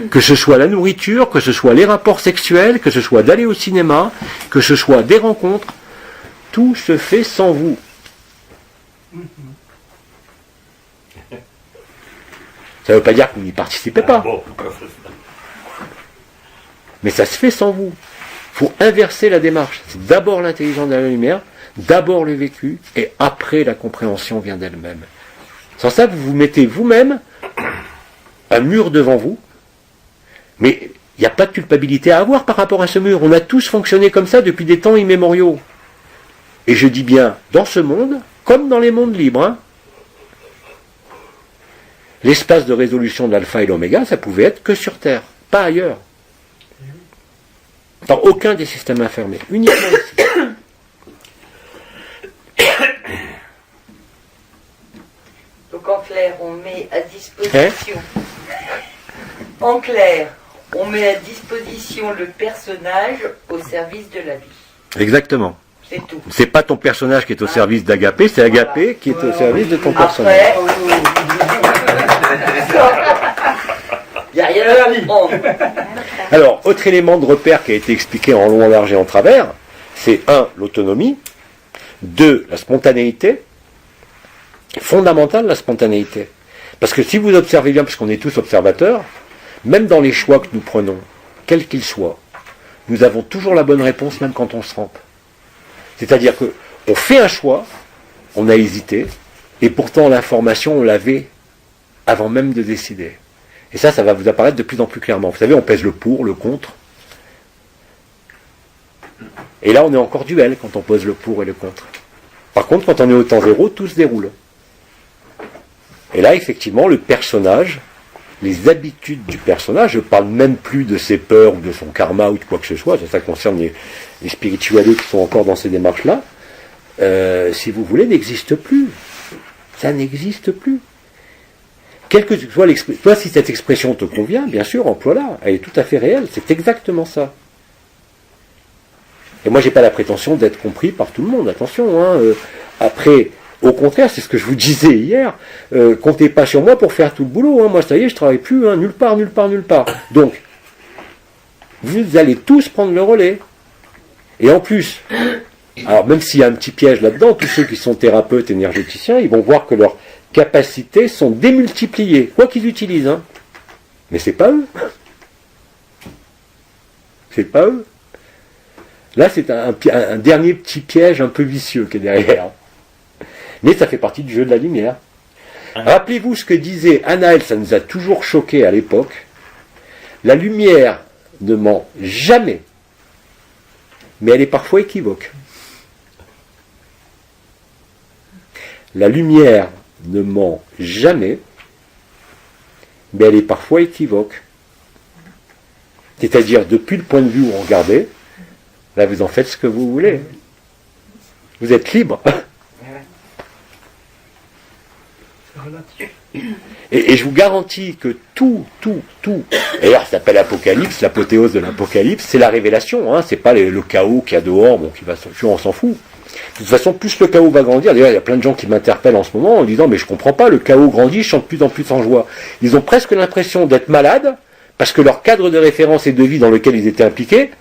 Que ce soit la nourriture, que ce soit les rapports sexuels, que ce soit d'aller au cinéma, que ce soit des rencontres, tout se fait sans vous. Ça ne veut pas dire que vous n'y participez pas. Mais ça se fait sans vous. Il faut inverser la démarche. C'est d'abord l'intelligence de la lumière, d'abord le vécu, et après la compréhension vient d'elle-même. Sans ça, vous vous mettez vous-même un mur devant vous, mais il n'y a pas de culpabilité à avoir par rapport à ce mur. On a tous fonctionné comme ça depuis des temps immémoriaux. Et je dis bien, dans ce monde, comme dans les mondes libres, hein, l'espace de résolution de l'alpha et l'oméga, ça pouvait être que sur Terre, pas ailleurs. Dans aucun des systèmes enfermés, uniquement ici. Donc en clair, on met à disposition. En clair, on met à disposition le personnage au service de la vie. Exactement. C'est tout. C'est pas ton personnage qui est au service d'Agapé, c'est Agapé qui est au service de ton personnage. Il n'y a rien à comprendre. Alors, autre élément de repère qui a été expliqué en long, en large et en travers, c'est 1, l'autonomie, 2, la spontanéité, fondamentale la spontanéité. Parce que si vous observez bien, parce qu'on est tous observateurs, même dans les choix que nous prenons, quels qu'ils soient, nous avons toujours la bonne réponse même quand on se trompe. C'est-à-dire que on fait un choix, on a hésité, et pourtant l'information, on l'avait avant même de décider. Et ça va vous apparaître de plus en plus clairement. Vous savez, on pèse le pour, le contre. Et là, on est encore duel quand on pose le pour et le contre. Par contre, quand on est au temps zéro, tout se déroule. Et là, effectivement, le personnage, les habitudes du personnage, je ne parle même plus de ses peurs ou de son karma ou de quoi que ce soit, ça concerne les spirituels qui sont encore dans ces démarches-là, si vous voulez, n'existe plus. Ça n'existe plus. Quelle que soit l'expression, toi, si cette expression te convient, bien sûr, emploie-la. Elle est tout à fait réelle. C'est exactement ça. Et moi, j'ai pas la prétention d'être compris par tout le monde. Attention. Après, au contraire, c'est ce que je vous disais hier. Comptez pas sur moi pour faire tout le boulot. Moi, ça y est, je travaille plus. Nulle part. Donc, vous allez tous prendre le relais. Et en plus, alors même s'il y a un petit piège là-dedans, tous ceux qui sont thérapeutes, énergéticiens, ils vont voir que leurs capacités sont démultipliées, quoi qu'ils utilisent. Mais c'est pas eux. C'est pas eux. Là, c'est un dernier petit piège un peu vicieux qui est derrière. Mais ça fait partie du jeu de la lumière. Rappelez-vous ce que disait Anaël, ça nous a toujours choqué à l'époque. La lumière ne ment jamais, mais elle est parfois équivoque. La lumière ne ment jamais, mais elle est parfois équivoque. C'est-à-dire, depuis le point de vue où on regardait, là vous en faites ce que vous voulez. Vous êtes libre. Et je vous garantis que tout, d'ailleurs ça s'appelle l'Apocalypse, l'apothéose de l'Apocalypse, c'est la révélation, c'est pas le chaos qu'il y a dehors, qui va on s'en fout. De toute façon, plus le chaos va grandir, d'ailleurs il y a plein de gens qui m'interpellent en ce moment en disant mais je comprends pas, le chaos grandit, je chante de plus en plus en joie. Ils ont presque l'impression d'être malades, parce que leur cadre de référence et de vie dans lequel ils étaient impliqués,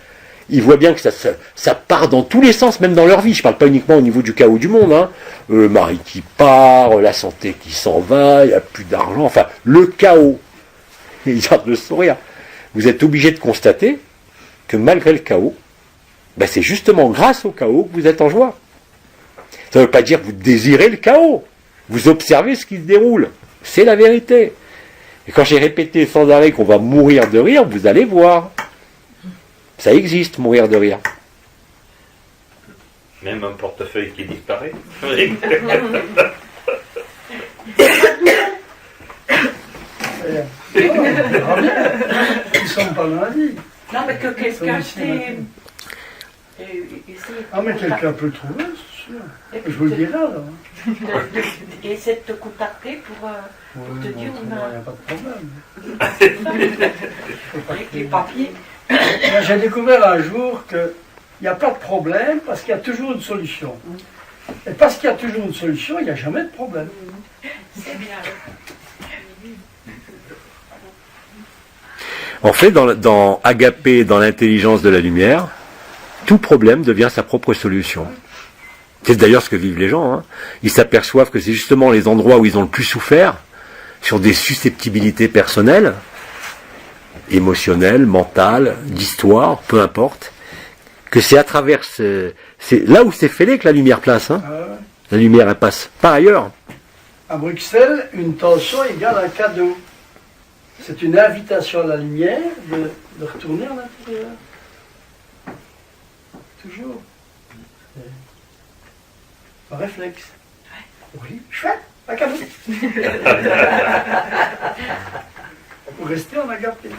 ils voient bien que ça part dans tous les sens, même dans leur vie. Je ne parle pas uniquement au niveau du chaos du monde. Le mari qui part, la santé qui s'en va, il n'y a plus d'argent, enfin, le chaos. Ils gardent le sourire. Vous êtes obligé de constater que malgré le chaos, c'est justement grâce au chaos que vous êtes en joie. Ça ne veut pas dire que vous désirez le chaos. Vous observez ce qui se déroule. C'est la vérité. Et quand j'ai répété sans arrêt qu'on va mourir de rire, vous allez voir. Ça existe, mourir de rire. Même un portefeuille qui disparaît. Ils sont pas dans la vie. Non, mais que quelqu'un t'ait... mais quelqu'un peut le trouver, c'est sûr. Je vous le dirai alors. Et essaie de te contacter pour te dire il n'y a pas de problème. avec les papiers. J'ai découvert un jour qu'il n'y a pas de problème parce qu'il y a toujours une solution. Et parce qu'il y a toujours une solution, il n'y a jamais de problème. C'est bien. En fait, dans Agapé, dans l'intelligence de la lumière, tout problème devient sa propre solution. C'est d'ailleurs ce que vivent les gens. Ils s'aperçoivent que c'est justement les endroits où ils ont le plus souffert, sur des susceptibilités personnelles, émotionnelles, mentales, d'histoire, peu importe, que c'est à travers c'est là où c'est fêlé que la lumière place. La lumière, elle passe. Par ailleurs. À Bruxelles, une tension égale un cadeau. C'est une invitation à la lumière de retourner en intérieur. Toujours. Un réflexe. Oui, chouette, un cadeau. Pour rester en agapé.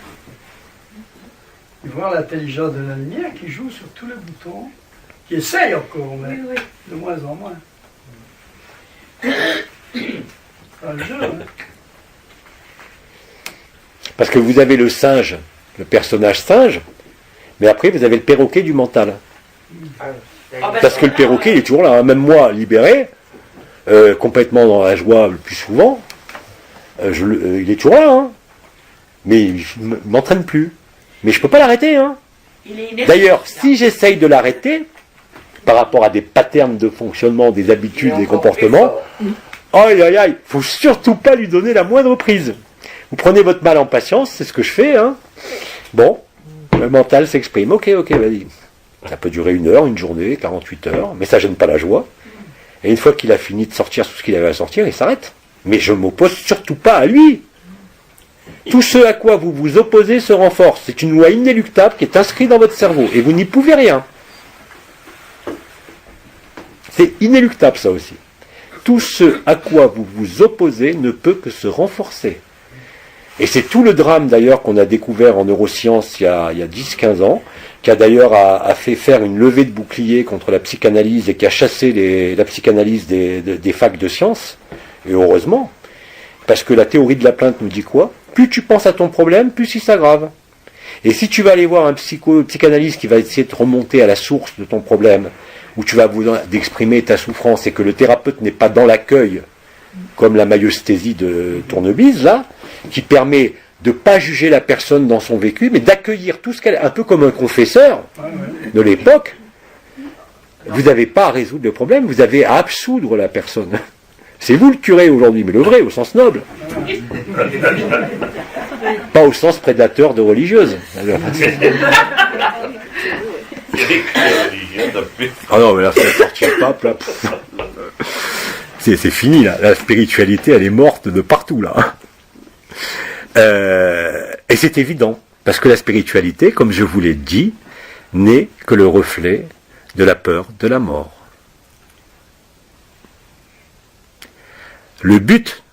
Et voir l'intelligence de la lumière qui joue sur tous les boutons, qui essaye encore, mais de moins en moins. C'est un jeu, Parce que vous avez le singe, le personnage singe, mais après vous avez le perroquet du mental. Parce que le perroquet, il est toujours là. Même moi, libéré, complètement dans la joie le plus souvent, il est toujours là. Mais il ne m'entraîne plus. Mais je ne peux pas l'arrêter. D'ailleurs, si j'essaye de l'arrêter, par rapport à des patterns de fonctionnement, des habitudes, des comportements, aïe aïe aïe, il ne faut surtout pas lui donner la moindre prise. Vous prenez votre mal en patience, c'est ce que je fais. Bon, Le mental s'exprime. Ok, vas-y. Ça peut durer 1 heure, 1 journée, 48 heures, mais ça gêne pas la joie. Et une fois qu'il a fini de sortir tout ce qu'il avait à sortir, il s'arrête. Mais je ne m'oppose surtout pas à lui. Tout ce à quoi vous vous opposez se renforce. C'est une loi inéluctable qui est inscrite dans votre cerveau. Et vous n'y pouvez rien. C'est inéluctable ça aussi. Tout ce à quoi vous vous opposez ne peut que se renforcer. Et c'est tout le drame d'ailleurs qu'on a découvert en neurosciences il y a 10-15 ans, qui a d'ailleurs a fait faire une levée de bouclier contre la psychanalyse et qui a chassé la psychanalyse des facs de sciences. Et heureusement, parce que la théorie de la plainte nous dit quoi? Plus tu penses à ton problème, plus il s'aggrave. Et si tu vas aller voir un psychanalyste qui va essayer de remonter à la source de ton problème, où tu vas d'exprimer ta souffrance et que le thérapeute n'est pas dans l'accueil, comme la maïeusthésie de Tournebise, là, qui permet de ne pas juger la personne dans son vécu, mais d'accueillir tout ce qu'elle est, un peu comme un confesseur de l'époque. Vous n'avez pas à résoudre le problème, vous avez à absoudre la personne. C'est vous le curé aujourd'hui, mais le vrai, au sens noble. Pas au sens prédateur de religieuse. Ah non, mais là, c'est sorti le pape, là. C'est fini, là. La spiritualité, elle est morte de partout, là. Et c'est évident, parce que la spiritualité, comme je vous l'ai dit, n'est que le reflet de la peur de la mort. Le but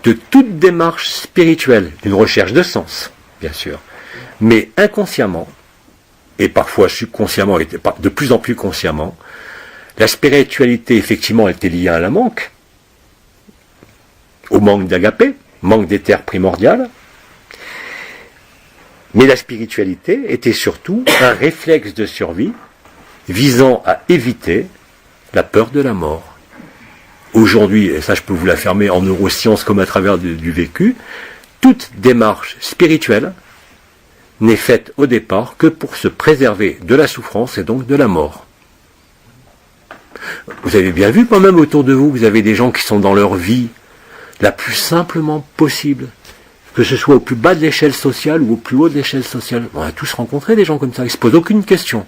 de toute démarche spirituelle, d'une recherche de sens, bien sûr, mais inconsciemment, et parfois subconsciemment, et de plus en plus consciemment, la spiritualité, effectivement, était liée à la manque, au manque d'agapé, manque d'éther primordial, mais la spiritualité était surtout un réflexe de survie visant à éviter la peur de la mort. Aujourd'hui, et ça je peux vous l'affirmer en neurosciences comme à travers du vécu, toute démarche spirituelle n'est faite au départ que pour se préserver de la souffrance et donc de la mort. Vous avez bien vu quand même autour de vous, vous avez des gens qui sont dans leur vie la plus simplement possible, que ce soit au plus bas de l'échelle sociale ou au plus haut de l'échelle sociale. On a tous rencontré des gens comme ça, ils ne se posent aucune question.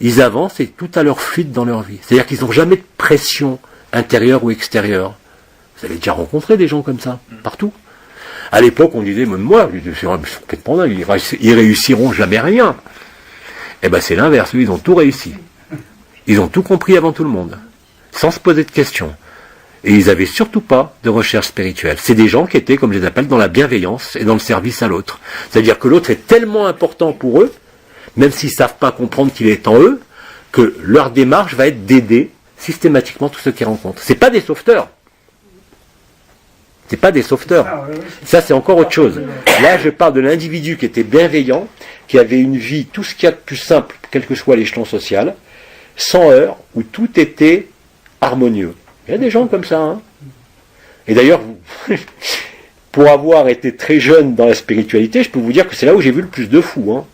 Ils avancent et tout a leur fluide dans leur vie. C'est-à-dire qu'ils n'ont jamais de pression intérieure ou extérieure. Vous avez déjà rencontré des gens comme ça, partout. À l'époque, on disait, même moi, ils réussiront jamais rien. Eh bien, c'est l'inverse, ils ont tout réussi. Ils ont tout compris avant tout le monde, sans se poser de questions. Et ils n'avaient surtout pas de recherche spirituelle. C'est des gens qui étaient, comme je les appelle, dans la bienveillance et dans le service à l'autre. C'est-à-dire que l'autre est tellement important pour eux, même s'ils ne savent pas comprendre qu'il est en eux, que leur démarche va être d'aider systématiquement tous ceux qu'ils rencontrent. C'est pas des sauveteurs. C'est pas des sauveteurs. Ça, c'est encore autre chose. Là, je parle de l'individu qui était bienveillant, qui avait une vie, tout ce qu'il y a de plus simple, quel que soit l'échelon social, sans heurts, où tout était harmonieux. Il y a des gens comme ça. Hein. Et d'ailleurs, pour avoir été très jeune dans la spiritualité, je peux vous dire que c'est là où j'ai vu le plus de fous. Hein.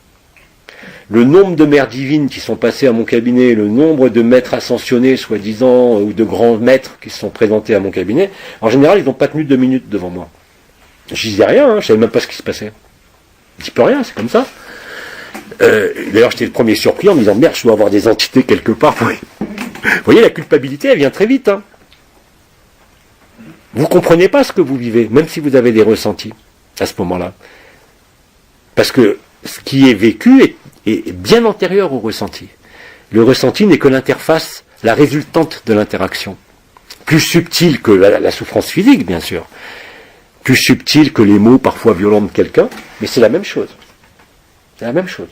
Le nombre de mères divines qui sont passées à mon cabinet, le nombre de maîtres ascensionnés, soi-disant, ou de grands maîtres qui se sont présentés à mon cabinet, en général, ils n'ont pas tenu 2 minutes devant moi. Je disais rien, hein, je ne savais même pas ce qui se passait. Je dis pas rien, c'est comme ça. D'ailleurs, j'étais le premier surpris en me disant, merde, je dois avoir des entités quelque part. Oui. Vous voyez, la culpabilité, elle vient très vite. Hein. Vous ne comprenez pas ce que vous vivez, même si vous avez des ressentis à ce moment-là. Parce que ce qui est vécu est bien antérieur au ressenti. Le ressenti n'est que l'interface, la résultante de l'interaction. Plus subtile que la souffrance physique, bien sûr. Plus subtile que les mots parfois violents de quelqu'un, mais c'est la même chose. C'est la même chose.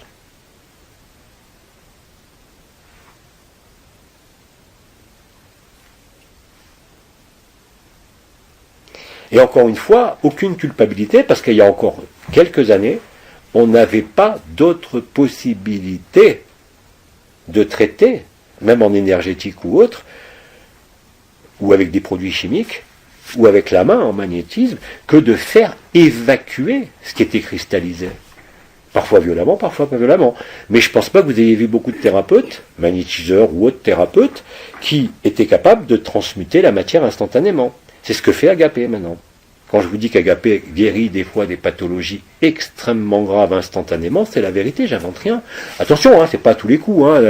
Et encore une fois, aucune culpabilité, parce qu'il y a encore quelques années, on n'avait pas d'autre possibilité de traiter, même en énergétique ou autre, ou avec des produits chimiques, ou avec la main en magnétisme, que de faire évacuer ce qui était cristallisé. Parfois violemment, parfois pas violemment. Mais je ne pense pas que vous ayez vu beaucoup de thérapeutes, magnétiseurs ou autres thérapeutes, qui étaient capables de transmuter la matière instantanément. C'est ce que fait Agapé maintenant. quand je vous dis qu'Agapé guérit des fois des pathologies extrêmement graves instantanément, c'est la vérité, j'invente rien. Attention, hein, c'est pas à tous les coups, hein,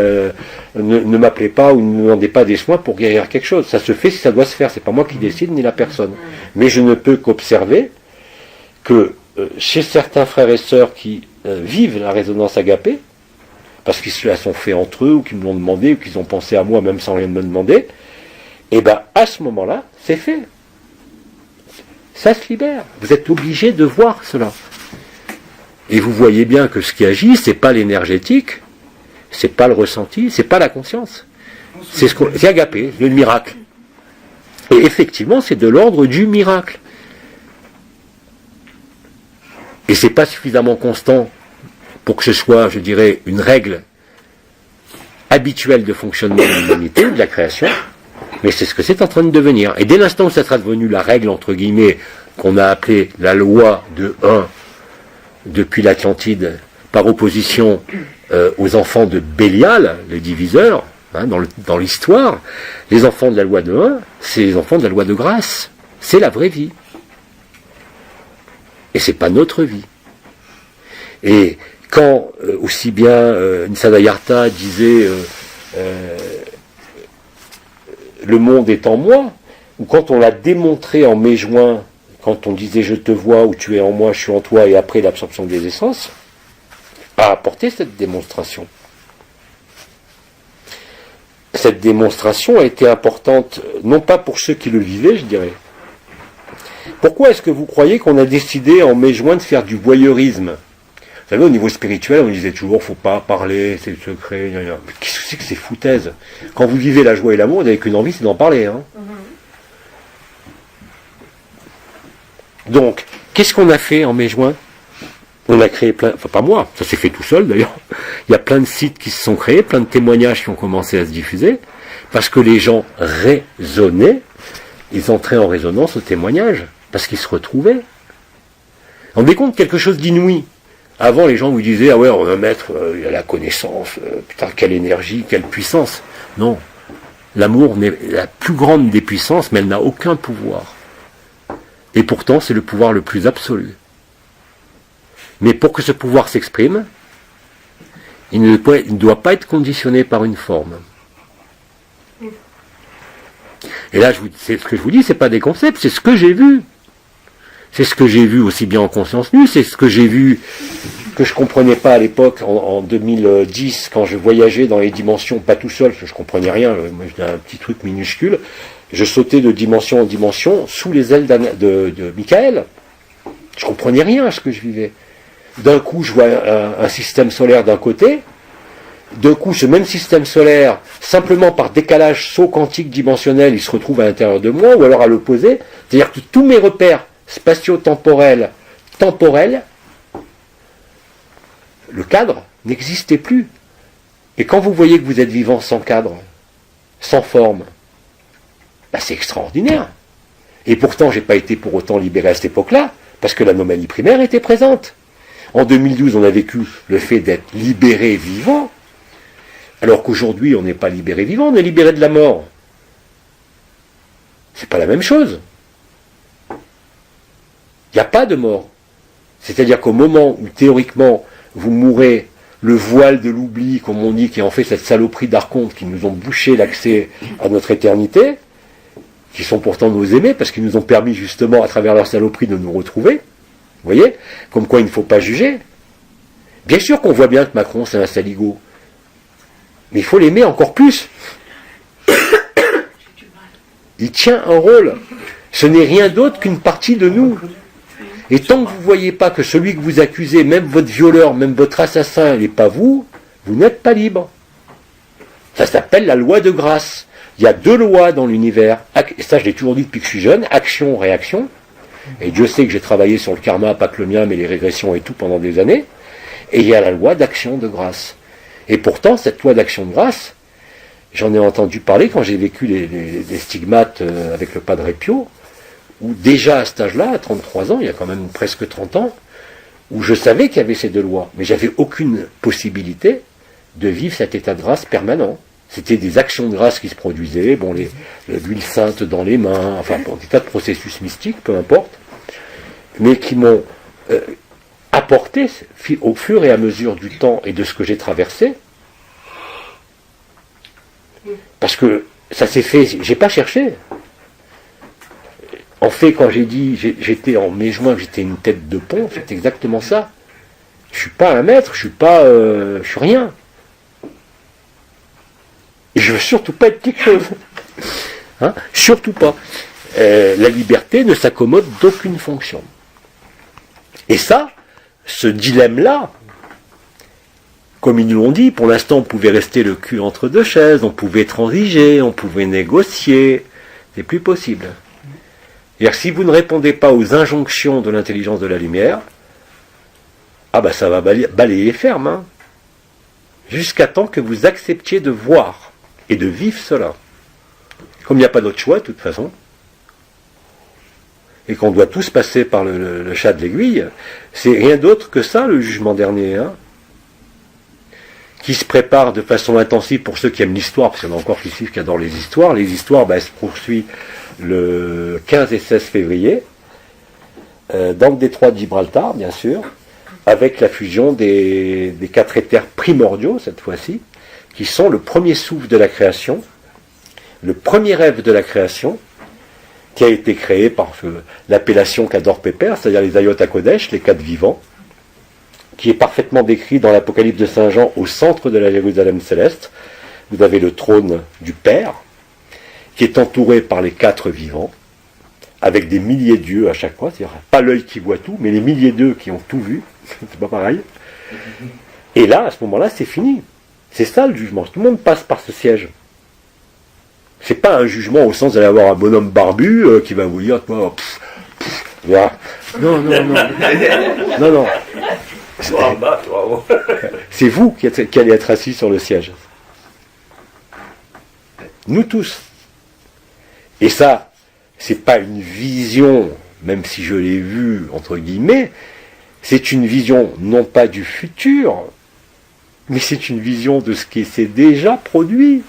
ne m'appelez pas ou ne me demandez pas des soins pour guérir quelque chose. Ça se fait si ça doit se faire, c'est pas moi qui décide ni la personne. Mais je ne peux qu'observer que chez certains frères et sœurs qui vivent la résonance Agapé, parce qu'ils se la sont fait entre eux, ou qu'ils me l'ont demandé, ou qu'ils ont pensé à moi même sans rien me demander, et bien à ce moment-là, c'est fait. Ça se libère. Vous êtes obligé de voir cela. Et vous voyez bien que ce qui agit, c'est pas l'énergétique, c'est pas le ressenti, c'est pas la conscience. C'est Agapé, le miracle. Et effectivement, c'est de l'ordre du miracle. Et c'est pas suffisamment constant pour que ce soit, je dirais, une règle habituelle de fonctionnement de l'humanité, de la création. Mais c'est ce que c'est en train de devenir. Et dès l'instant où ça sera devenu la règle, entre guillemets, qu'on a appelée la loi de 1 depuis l'Atlantide, par opposition aux enfants de Bélial, le diviseur, hein, dans l'histoire, les enfants de la loi de 1, c'est les enfants de la loi de grâce. C'est la vraie vie. Et c'est pas notre vie. Et quand, aussi bien Nisargadatta disait le monde est en moi, ou quand on l'a démontré en mai-juin, quand on disait je te vois ou tu es en moi, je suis en toi, et après l'absorption des essences, a apporté cette démonstration. Cette démonstration a été importante, non pas pour ceux qui le vivaient, je dirais. Pourquoi est-ce que vous croyez qu'on a décidé en mai-juin de faire du voyeurisme ? Vous savez, au niveau spirituel, on disait toujours, faut pas parler, c'est secret, gna gna. Mais qu'est-ce que c'est que ces foutaises ? Quand vous vivez la joie et l'amour, vous n'avez qu'une envie, c'est d'en parler. Hein. Donc, qu'est-ce qu'on a fait en mai-juin ? On a créé plein, enfin pas moi, ça s'est fait tout seul d'ailleurs. Il y a plein de sites qui se sont créés, plein de témoignages qui ont commencé à se diffuser, parce que les gens raisonnaient, ils entraient en résonance au témoignage, parce qu'ils se retrouvaient. On rendez compte quelque chose d'inouï. Avant, les gens vous disaient, ah ouais, on va mettre il y a la connaissance, putain, quelle énergie, quelle puissance. Non. L'amour n'est la plus grande des puissances, mais elle n'a aucun pouvoir. Et pourtant, c'est le pouvoir le plus absolu. Mais pour que ce pouvoir s'exprime, il ne doit pas être conditionné par une forme. Et là, c'est ce que je vous dis, c'est pas des concepts, c'est ce que j'ai vu. C'est ce que j'ai vu aussi bien en conscience nue, c'est ce que j'ai vu que je comprenais pas à l'époque, en 2010, quand je voyageais dans les dimensions, pas tout seul, parce que je comprenais rien, moi j'étais un petit truc minuscule, je sautais de dimension en dimension sous les ailes de Michael. Je comprenais rien à ce que je vivais. D'un coup, je vois un système solaire d'un côté, d'un coup, ce même système solaire, simplement par décalage saut quantique dimensionnel, il se retrouve à l'intérieur de moi, ou alors à l'opposé, c'est-à-dire que tous mes repères spatio-temporel, le cadre n'existait plus. Et quand vous voyez que vous êtes vivant sans cadre, sans forme, bah c'est extraordinaire. Et pourtant, j'ai pas été pour autant libéré à cette époque-là, parce que l'anomalie primaire était présente. En 2012, on a vécu le fait d'être libéré vivant, alors qu'aujourd'hui, on n'est pas libéré vivant, on est libéré de la mort. C'est pas la même chose. Il n'y a pas de mort. C'est-à-dire qu'au moment où, théoriquement, vous mourrez, le voile de l'oubli, comme on dit, qui est en fait cette saloperie d'archontes qui nous ont bouché l'accès à notre éternité, qui sont pourtant nos aimés, parce qu'ils nous ont permis justement, à travers leur saloperie, de nous retrouver. Vous voyez ? Comme quoi il ne faut pas juger. Bien sûr qu'on voit bien que Macron, c'est un saligo. Mais il faut l'aimer encore plus. Il tient un rôle. Ce n'est rien d'autre qu'une partie de nous. Et tant que vous ne voyez pas que celui que vous accusez, même votre violeur, même votre assassin, n'est pas vous, vous n'êtes pas libre. Ça s'appelle la loi de grâce. Il y a deux lois dans l'univers. Et ça, je l'ai toujours dit depuis que je suis jeune. Action, réaction. Et Dieu sait que j'ai travaillé sur le karma, pas que le mien, mais les régressions et tout pendant des années. Et il y a la loi d'action de grâce. Et pourtant, cette loi d'action de grâce, j'en ai entendu parler quand j'ai vécu les stigmates avec le Padre Pio, où déjà à cet âge-là, à 33 ans, il y a quand même presque 30 ans, où je savais qu'il y avait ces deux lois, mais j'avais aucune possibilité de vivre cet état de grâce permanent. C'était des actions de grâce qui se produisaient, bon, l'huile sainte dans les mains, enfin, bon, des tas de processus mystiques, peu importe. mais qui m'ont apporté au fur et à mesure du temps et de ce que j'ai traversé. Parce que ça s'est fait, j'ai pas cherché. En fait, quand j'ai dit, j'étais en mai-juin, j'étais une tête de pont, c'est exactement ça. Je suis pas un maître, je suis rien. Et je veux surtout pas être quelque chose. Hein, surtout pas. La liberté ne s'accommode d'aucune fonction. Et ça, ce dilemme-là, comme ils nous l'ont dit, pour l'instant on pouvait rester le cul entre deux chaises, on pouvait transiger, on pouvait négocier, c'est plus possible. C'est-à-dire, si vous ne répondez pas aux injonctions de l'intelligence de la lumière, ah ben ça va balayer ferme, hein, jusqu'à temps que vous acceptiez de voir et de vivre cela. Comme il n'y a pas d'autre choix, de toute façon, et qu'on doit tous passer par le chat de l'aiguille, c'est rien d'autre que ça, le jugement dernier, hein, qui se prépare de façon intensive pour ceux qui aiment l'histoire, parce qu'il y en a encore qui adorent les histoires. Les histoires, elles se poursuivent le 15 et 16 février, dans le détroit de Gibraltar, bien sûr, avec la fusion des 4 éthers primordiaux, cette fois-ci, qui sont le premier souffle de la création, le premier rêve de la création, qui a été créé par l'appellation qu'adore Pépère, c'est-à-dire les Ayot HaKodesh, les 4 vivants, qui est parfaitement décrit dans l'Apocalypse de Saint Jean au centre de la Jérusalem céleste. Vous avez le trône du Père, qui est entouré par les 4 vivants, avec des milliers d'yeux à chaque fois, c'est-à-dire pas l'œil qui voit tout, mais les milliers d'yeux qui ont tout vu, c'est pas pareil. Et là, à ce moment-là, c'est fini. C'est ça le jugement. Tout le monde passe par ce siège. C'est pas un jugement au sens d'aller avoir un bonhomme barbu qui va vous dire, toi, voilà. Non. Non. C'est vous qui allez être assis sur le siège. Nous tous. Et ça, c'est pas une vision, même si je l'ai vue, entre guillemets, c'est une vision non pas du futur, mais c'est une vision de ce qui s'est déjà produit.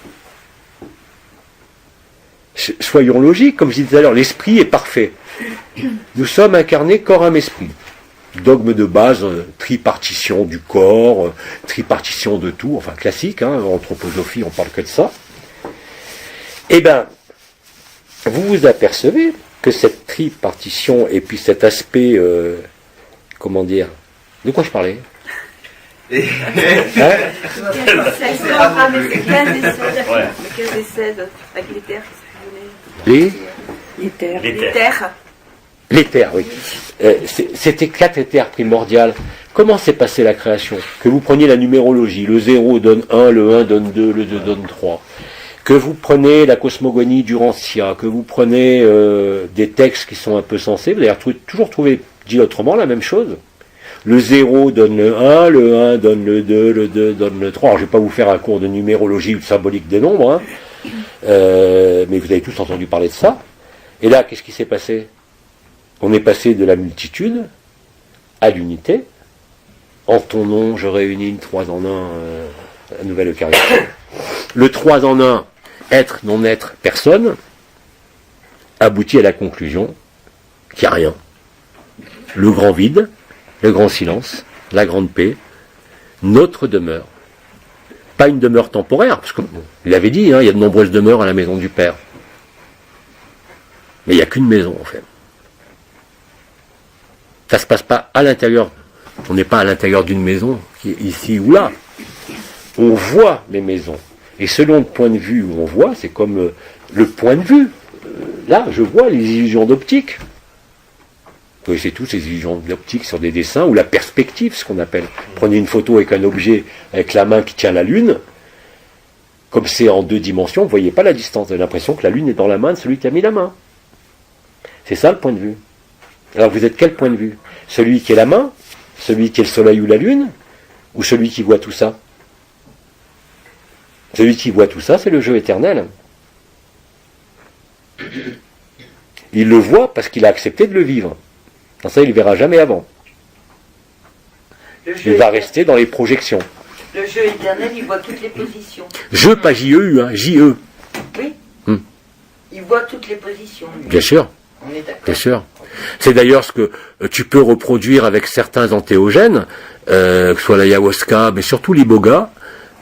Soyons logiques, comme je disais tout à l'heure, l'esprit est parfait. Nous sommes incarnés corps, âme, esprit. Dogme de base, tripartition du corps, tripartition de tout, enfin classique, hein, en anthroposophie on parle que de ça. Eh bien, vous vous apercevez que cette tripartition et puis cet aspect, comment dire, de quoi je parlais, Le 15 et 16, avec les terres qui se Les terres. L'éther, oui. C'était 4 éthers primordiales. Comment s'est passée la création? Que vous preniez la numérologie, le 0 donne 1, le 1 donne 2, le 2 donne 3. Que vous prenez la cosmogonie d'Urantia, que vous prenez des textes qui sont un peu sensés, vous allez toujours trouver, dit autrement, la même chose. Le 0 donne le 1 donne le 2, le 2 donne le 3. Alors, je ne vais pas vous faire un cours de numérologie ou de symbolique des nombres, hein, mais vous avez tous entendu parler de ça. Et là, qu'est-ce qui s'est passé? On est passé de la multitude à l'unité. En ton nom, je réunis le 3 en 1, la nouvelle Eucharistie. Le 3 en 1, être, non-être, personne, aboutit à la conclusion qu'il n'y a rien. Le grand vide, le grand silence, la grande paix, notre demeure. Pas une demeure temporaire, parce qu'il avait dit, hein, il y a de nombreuses demeures à la maison du Père. Mais il n'y a qu'une maison, en fait. Ça ne se passe pas à l'intérieur. On n'est pas à l'intérieur d'une maison, qui est ici ou là. On voit les maisons. Et selon le point de vue où on voit, c'est comme le point de vue. Là, je vois les illusions d'optique. Vous connaissez tous ces illusions d'optique sur des dessins, ou la perspective, ce qu'on appelle. Prenez une photo avec un objet, avec la main qui tient la Lune. Comme c'est en 2 dimensions, vous ne voyez pas la distance. Vous avez l'impression que la Lune est dans la main de celui qui a mis la main. C'est ça le point de vue. Alors vous êtes quel point de vue? Celui qui est la main? Celui qui est le soleil ou la lune? Ou celui qui voit tout ça? Celui qui voit tout ça, c'est le jeu éternel. Il le voit parce qu'il a accepté de le vivre. Dans ça, il ne le verra jamais avant. Il va rester dans les projections. Le jeu éternel, il voit toutes les positions. Jeu, pas J-E-U, hein, J-E. Oui. Il voit toutes les positions. Lui. Bien sûr. On est d'accord. Bien sûr. C'est d'ailleurs ce que tu peux reproduire avec certains entéogènes, que ce soit l'ayahuasca, mais surtout l'iboga,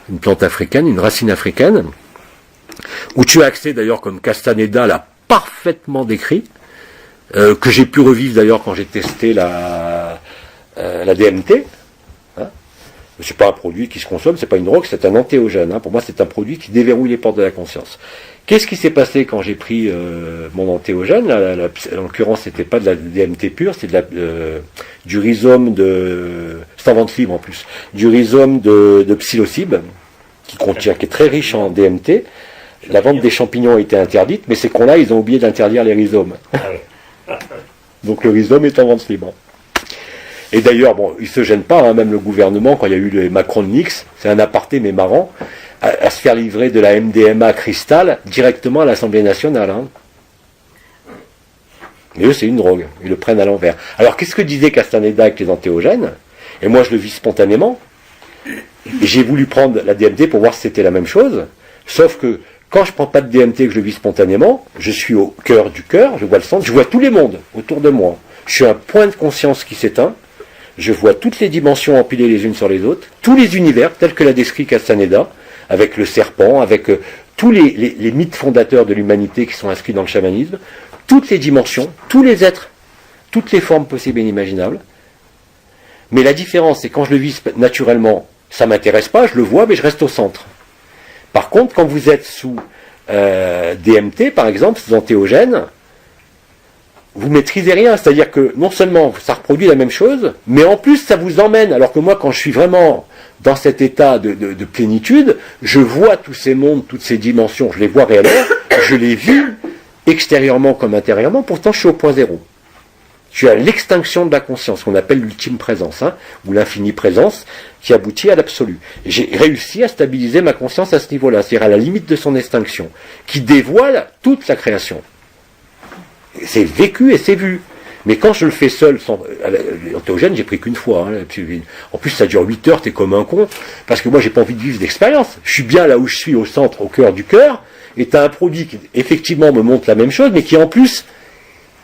une plante africaine, une racine africaine, où tu as accès d'ailleurs, comme Castaneda l'a parfaitement décrit, que j'ai pu revivre d'ailleurs quand j'ai testé la DMT. Hein. C'est pas un produit qui se consomme, c'est pas une drogue, c'est un entéogène. Hein. Pour moi, c'est un produit qui déverrouille les portes de la conscience. Qu'est-ce qui s'est passé quand j'ai pris mon entéogène? En l'occurrence, c'était pas de la DMT pure, c'est du rhizome de... C'est en vente libre en plus. Du rhizome de psilocybe, qui est très riche en DMT. La vente des champignons a été interdite, mais ces cons-là, ils ont oublié d'interdire les rhizomes. Donc le rhizome est en vente libre. Et d'ailleurs, bon, ils ne se gênent pas, hein, même le gouvernement, quand il y a eu les Macron-Nix, c'est un aparté mais marrant, à se faire livrer de la MDMA cristal directement à l'Assemblée nationale. Hein. Mais eux, c'est une drogue, ils le prennent à l'envers. Alors qu'est-ce que disait Castaneda avec les entéogènes? Et moi, je le vis spontanément. Et j'ai voulu prendre la DMT pour voir si c'était la même chose, sauf que quand je ne prends pas de DMT et que je le vis spontanément, je suis au cœur du cœur, je vois le centre, je vois tous les mondes autour de moi. Je suis un point de conscience qui s'éteint, je vois toutes les dimensions empilées les unes sur les autres, tous les univers, tels que l'a décrit Castaneda, avec le serpent, avec tous les mythes fondateurs de l'humanité qui sont inscrits dans le chamanisme, toutes les dimensions, tous les êtres, toutes les formes possibles et inimaginables. Mais la différence, c'est quand je le vis naturellement, ça ne m'intéresse pas, je le vois, mais je reste au centre. Par contre, quand vous êtes sous DMT, par exemple, sous entéogène, vous maîtrisez rien. C'est-à-dire que non seulement ça reproduit la même chose, mais en plus ça vous emmène. Alors que moi, quand je suis vraiment dans cet état de plénitude, je vois tous ces mondes, toutes ces dimensions, je les vois réellement, je les vis extérieurement comme intérieurement, pourtant je suis au point zéro. Je suis à l'extinction de la conscience, qu'on appelle l'ultime présence, hein, ou l'infinie présence, qui aboutit à l'absolu. J'ai réussi à stabiliser ma conscience à ce niveau-là, c'est-à-dire à la limite de son extinction, qui dévoile toute la création. C'est vécu et c'est vu. Mais quand je le fais seul, sans l'entéogène, j'ai pris qu'une fois. Hein, en plus, ça dure 8 heures, t'es comme un con, parce que moi, j'ai pas envie de vivre d'expérience. Je suis bien là où je suis, au centre, au cœur du cœur, et t'as un produit qui, effectivement, me montre la même chose, mais qui, en plus,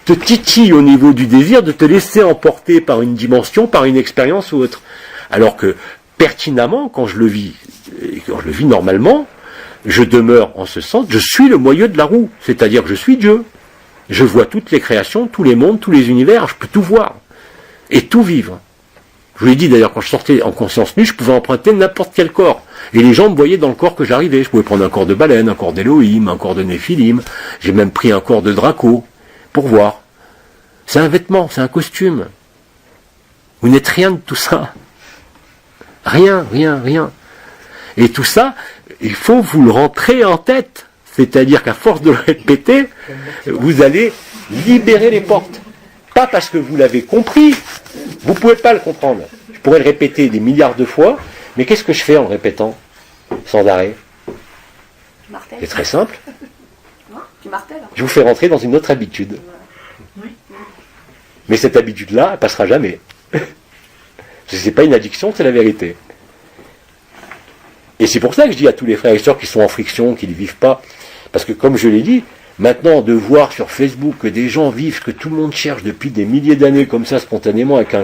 te titille au niveau du désir de te laisser emporter par une dimension, par une expérience ou autre. Alors que, pertinemment, quand je le vis normalement, je demeure en ce sens, je suis le moyeu de la roue, c'est-à-dire que je suis Dieu. Je vois toutes les créations, tous les mondes, tous les univers, je peux tout voir et tout vivre. Je vous l'ai dit d'ailleurs, quand je sortais en conscience nue, je pouvais emprunter n'importe quel corps. Et les gens me voyaient dans le corps que j'arrivais. Je pouvais prendre un corps de baleine, un corps d'Élohim, un corps de Néphilim. J'ai même pris un corps de Draco pour voir. C'est un vêtement, c'est un costume. Vous n'êtes rien de tout ça. Rien, rien, rien. Et tout ça, il faut vous le rentrer en tête. C'est-à-dire qu'à force de le répéter, vous allez libérer les portes. Pas parce que vous l'avez compris, vous ne pouvez pas le comprendre. Je pourrais le répéter des milliards de fois, mais qu'est-ce que je fais en le répétant sans arrêt? C'est très simple. Tu martèles. Je vous fais rentrer dans une autre habitude. Mais cette habitude-là, elle ne passera jamais. Ce n'est pas une addiction, c'est la vérité. Et c'est pour ça que je dis à tous les frères et sœurs qui sont en friction, qui ne vivent pas, parce que comme je l'ai dit, maintenant de voir sur Facebook que des gens vivent ce que tout le monde cherche depuis des milliers d'années comme ça spontanément, avec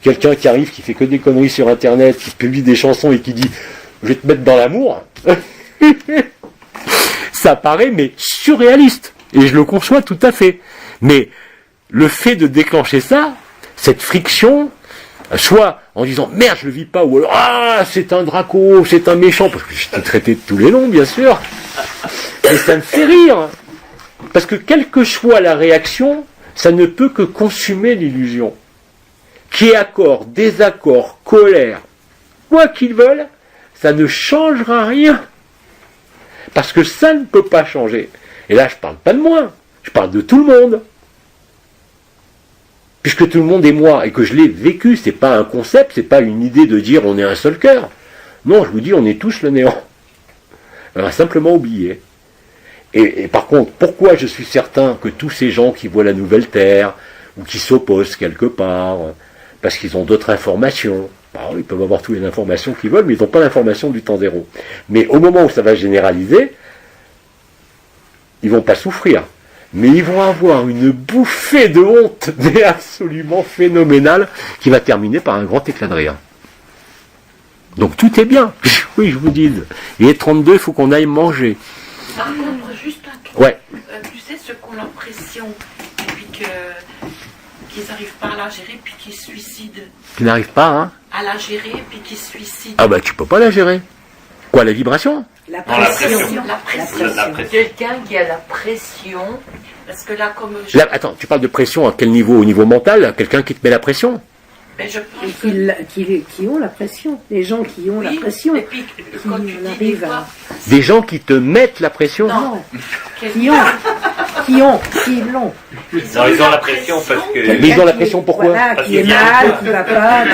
quelqu'un qui arrive, qui fait que des conneries sur Internet, qui publie des chansons et qui dit « je vais te mettre dans l'amour », ça paraît mais surréaliste, et je le conçois tout à fait. Mais le fait de déclencher ça, cette friction, soit en disant merde je le vis pas, ou alors ah c'est un Draco, c'est un méchant, parce que je t'ai traité de tous les noms bien sûr, mais ça me fait rire, parce que quelle que soit la réaction, ça ne peut que consumer l'illusion. Qu'il y ait accord, désaccord, colère, quoi qu'ils veulent, ça ne changera rien, parce que ça ne peut pas changer. Et là je parle pas de moi, je parle de tout le monde. Puisque tout le monde est moi, et que je l'ai vécu, c'est pas un concept, c'est pas une idée de dire on est un seul cœur. Non, je vous dis, on est tous le néant. On a simplement oublié. Et par contre, pourquoi je suis certain que tous ces gens qui voient la nouvelle Terre, ou qui s'opposent quelque part, parce qu'ils ont d'autres informations, alors, ils peuvent avoir toutes les informations qu'ils veulent, mais ils n'ont pas l'information du temps zéro. Mais au moment où ça va généraliser, ils ne vont pas souffrir. mais ils vont avoir une bouffée de honte, mais absolument phénoménale, qui va terminer par un grand éclat de rire. Donc tout est bien, oui, je vous dis. Il est 32, il faut qu'on aille manger. Par contre, juste un truc. Ouais. Tu sais, ceux qui ont la pression, et puis qu'ils n'arrivent pas à la gérer, puis qu'ils se suicident. Tu n'arrives pas, hein? À la gérer, puis qu'ils se suicident. Ah bah tu peux pas la gérer. Quoi, la vibration? La Non, la pression. pression. La pression. La pression. Quelqu'un qui a la pression, Parce que là, comme Là, attends, tu parles de pression à quel niveau? Au niveau mental? Quelqu'un qui te met la pression? ben, je Et pense que... qui ont la pression. Les gens qui ont la Oui, pression. et puis, quand tu dis des arrive fois... à- Des gens qui te mettent la pression? Non. Qui l'ont. Non, ils ont la pression parce que. Mais ils ont la pression pourquoi? Voilà, Parce qui est qu'il y a- mal, qui va pas,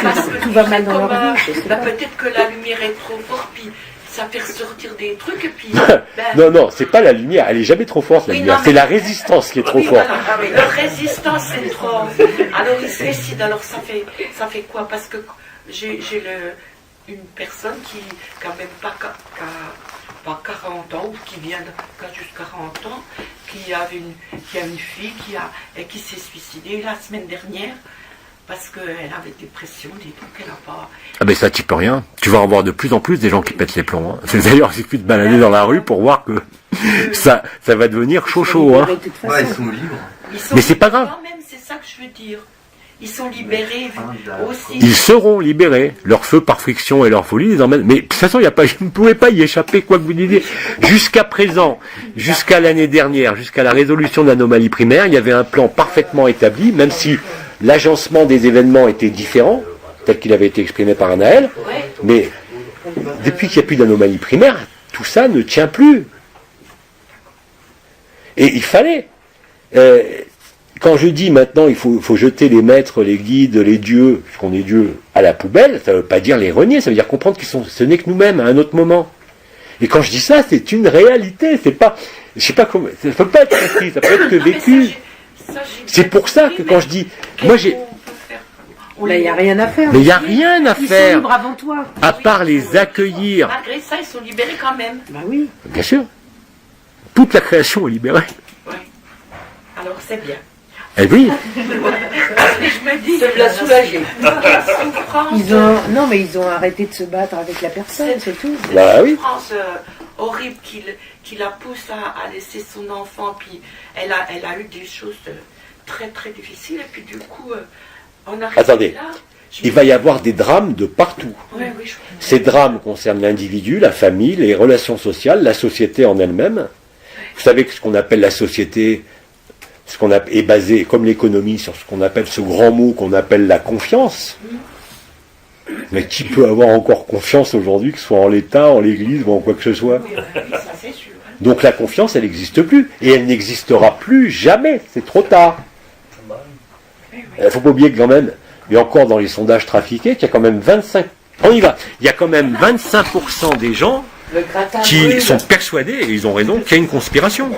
tout va mal dans Comme, leur vie. je sais bah, pas. peut-être que la lumière est trop forte, puis ça fait ressortir des trucs, et puis... Non, non, c'est pas la lumière, elle est jamais trop forte la Oui, lumière, non, c'est mais- la résistance qui est trop Oui, forte. voilà. Leur résistance est trop... Alors ils se décident, alors ça fait quoi? Parce que j'ai une personne qui n'a même pas 40 ans, ou qui vient de juste 40 ans, qui a une fille qui s'est suicidée la semaine dernière, parce qu'elle avait des pressions, des trucs qu'elle n'a pas... Ah ben ça, tu peux rien. Tu vas en voir de plus en plus des gens qui pètent les plombs. Hein. C'est d'ailleurs, il suffit de balader dans la rue pour voir que ça va devenir chaud, hein. De toute façon. Ouais, ils sont libres. Ils sont Mais c'est pas grave. Quand même, c'est ça que je veux dire. Ils sont libérés aussi. Ils seront libérés. Leur feu par friction et leur folie les emmènent. Mais de toute façon, vous ne pouvez pas y échapper, quoi que vous disiez. Jusqu'à présent, jusqu'à l'année dernière, jusqu'à la résolution de l'anomalie primaire, il y avait un plan parfaitement établi, même si l'agencement des événements était différent, tel qu'il avait été exprimé par Anaël. Ouais. Mais depuis qu'il n'y a plus d'anomalie primaire, tout ça ne tient plus. Et il fallait. Quand je dis maintenant il faut jeter les maîtres, les guides, les dieux, puisqu'on est Dieu, à la poubelle, ça ne veut pas dire les renier, ça veut dire comprendre ce n'est que nous-mêmes à un autre moment. Et quand je dis ça, c'est une réalité, c'est pas, je sais pas comment, ça peut pas être compris, ça peut être que Non, mais vécu. ça, j'ai C'est bien pour ça compris, que mais quand je dis, moi j'ai, qu'est-ce qu'on peut faire? Là, il n'y a rien à faire. mais il n'y a rien à Ils sont faire, libres avant toi. à part les accueillir. Malgré ça, ils sont libérés quand même. Bah oui. Bien sûr. Toute la création est libérée. Ouais. Alors c'est bien. Eh oui. Et je me dis, ça me l'a soulagé. quelle souffrance, Non, mais ils ont arrêté de se battre avec la personne, c'est tout. Bah oui. souffrance horrible qui la pousse à laisser son enfant. Puis elle a eu des choses très très difficiles. Et puis du coup, on arrive Attendez. là. Il va y avoir des drames de partout. Oui, oui, Ces drames concernent l'individu, la famille, les relations sociales, la société en elle-même. Vous savez que ce qu'on appelle la société, est basé, comme l'économie, sur ce qu'on appelle ce grand mot qu'on appelle la confiance. Mais qui peut avoir encore confiance aujourd'hui, que ce soit en l'État, en l'Église ou en quoi que ce soit? oui, ça c'est sûr. Donc la confiance, elle n'existe plus. Et elle n'existera plus jamais. C'est trop tard. Il ne faut pas oublier que quand même, et encore dans les sondages trafiqués, qu'il y a quand même 25... On y va. Il y a quand même 25% des gens Le gratin qui brûle. sont persuadés, et ils ont raison, qu'il y a une conspiration.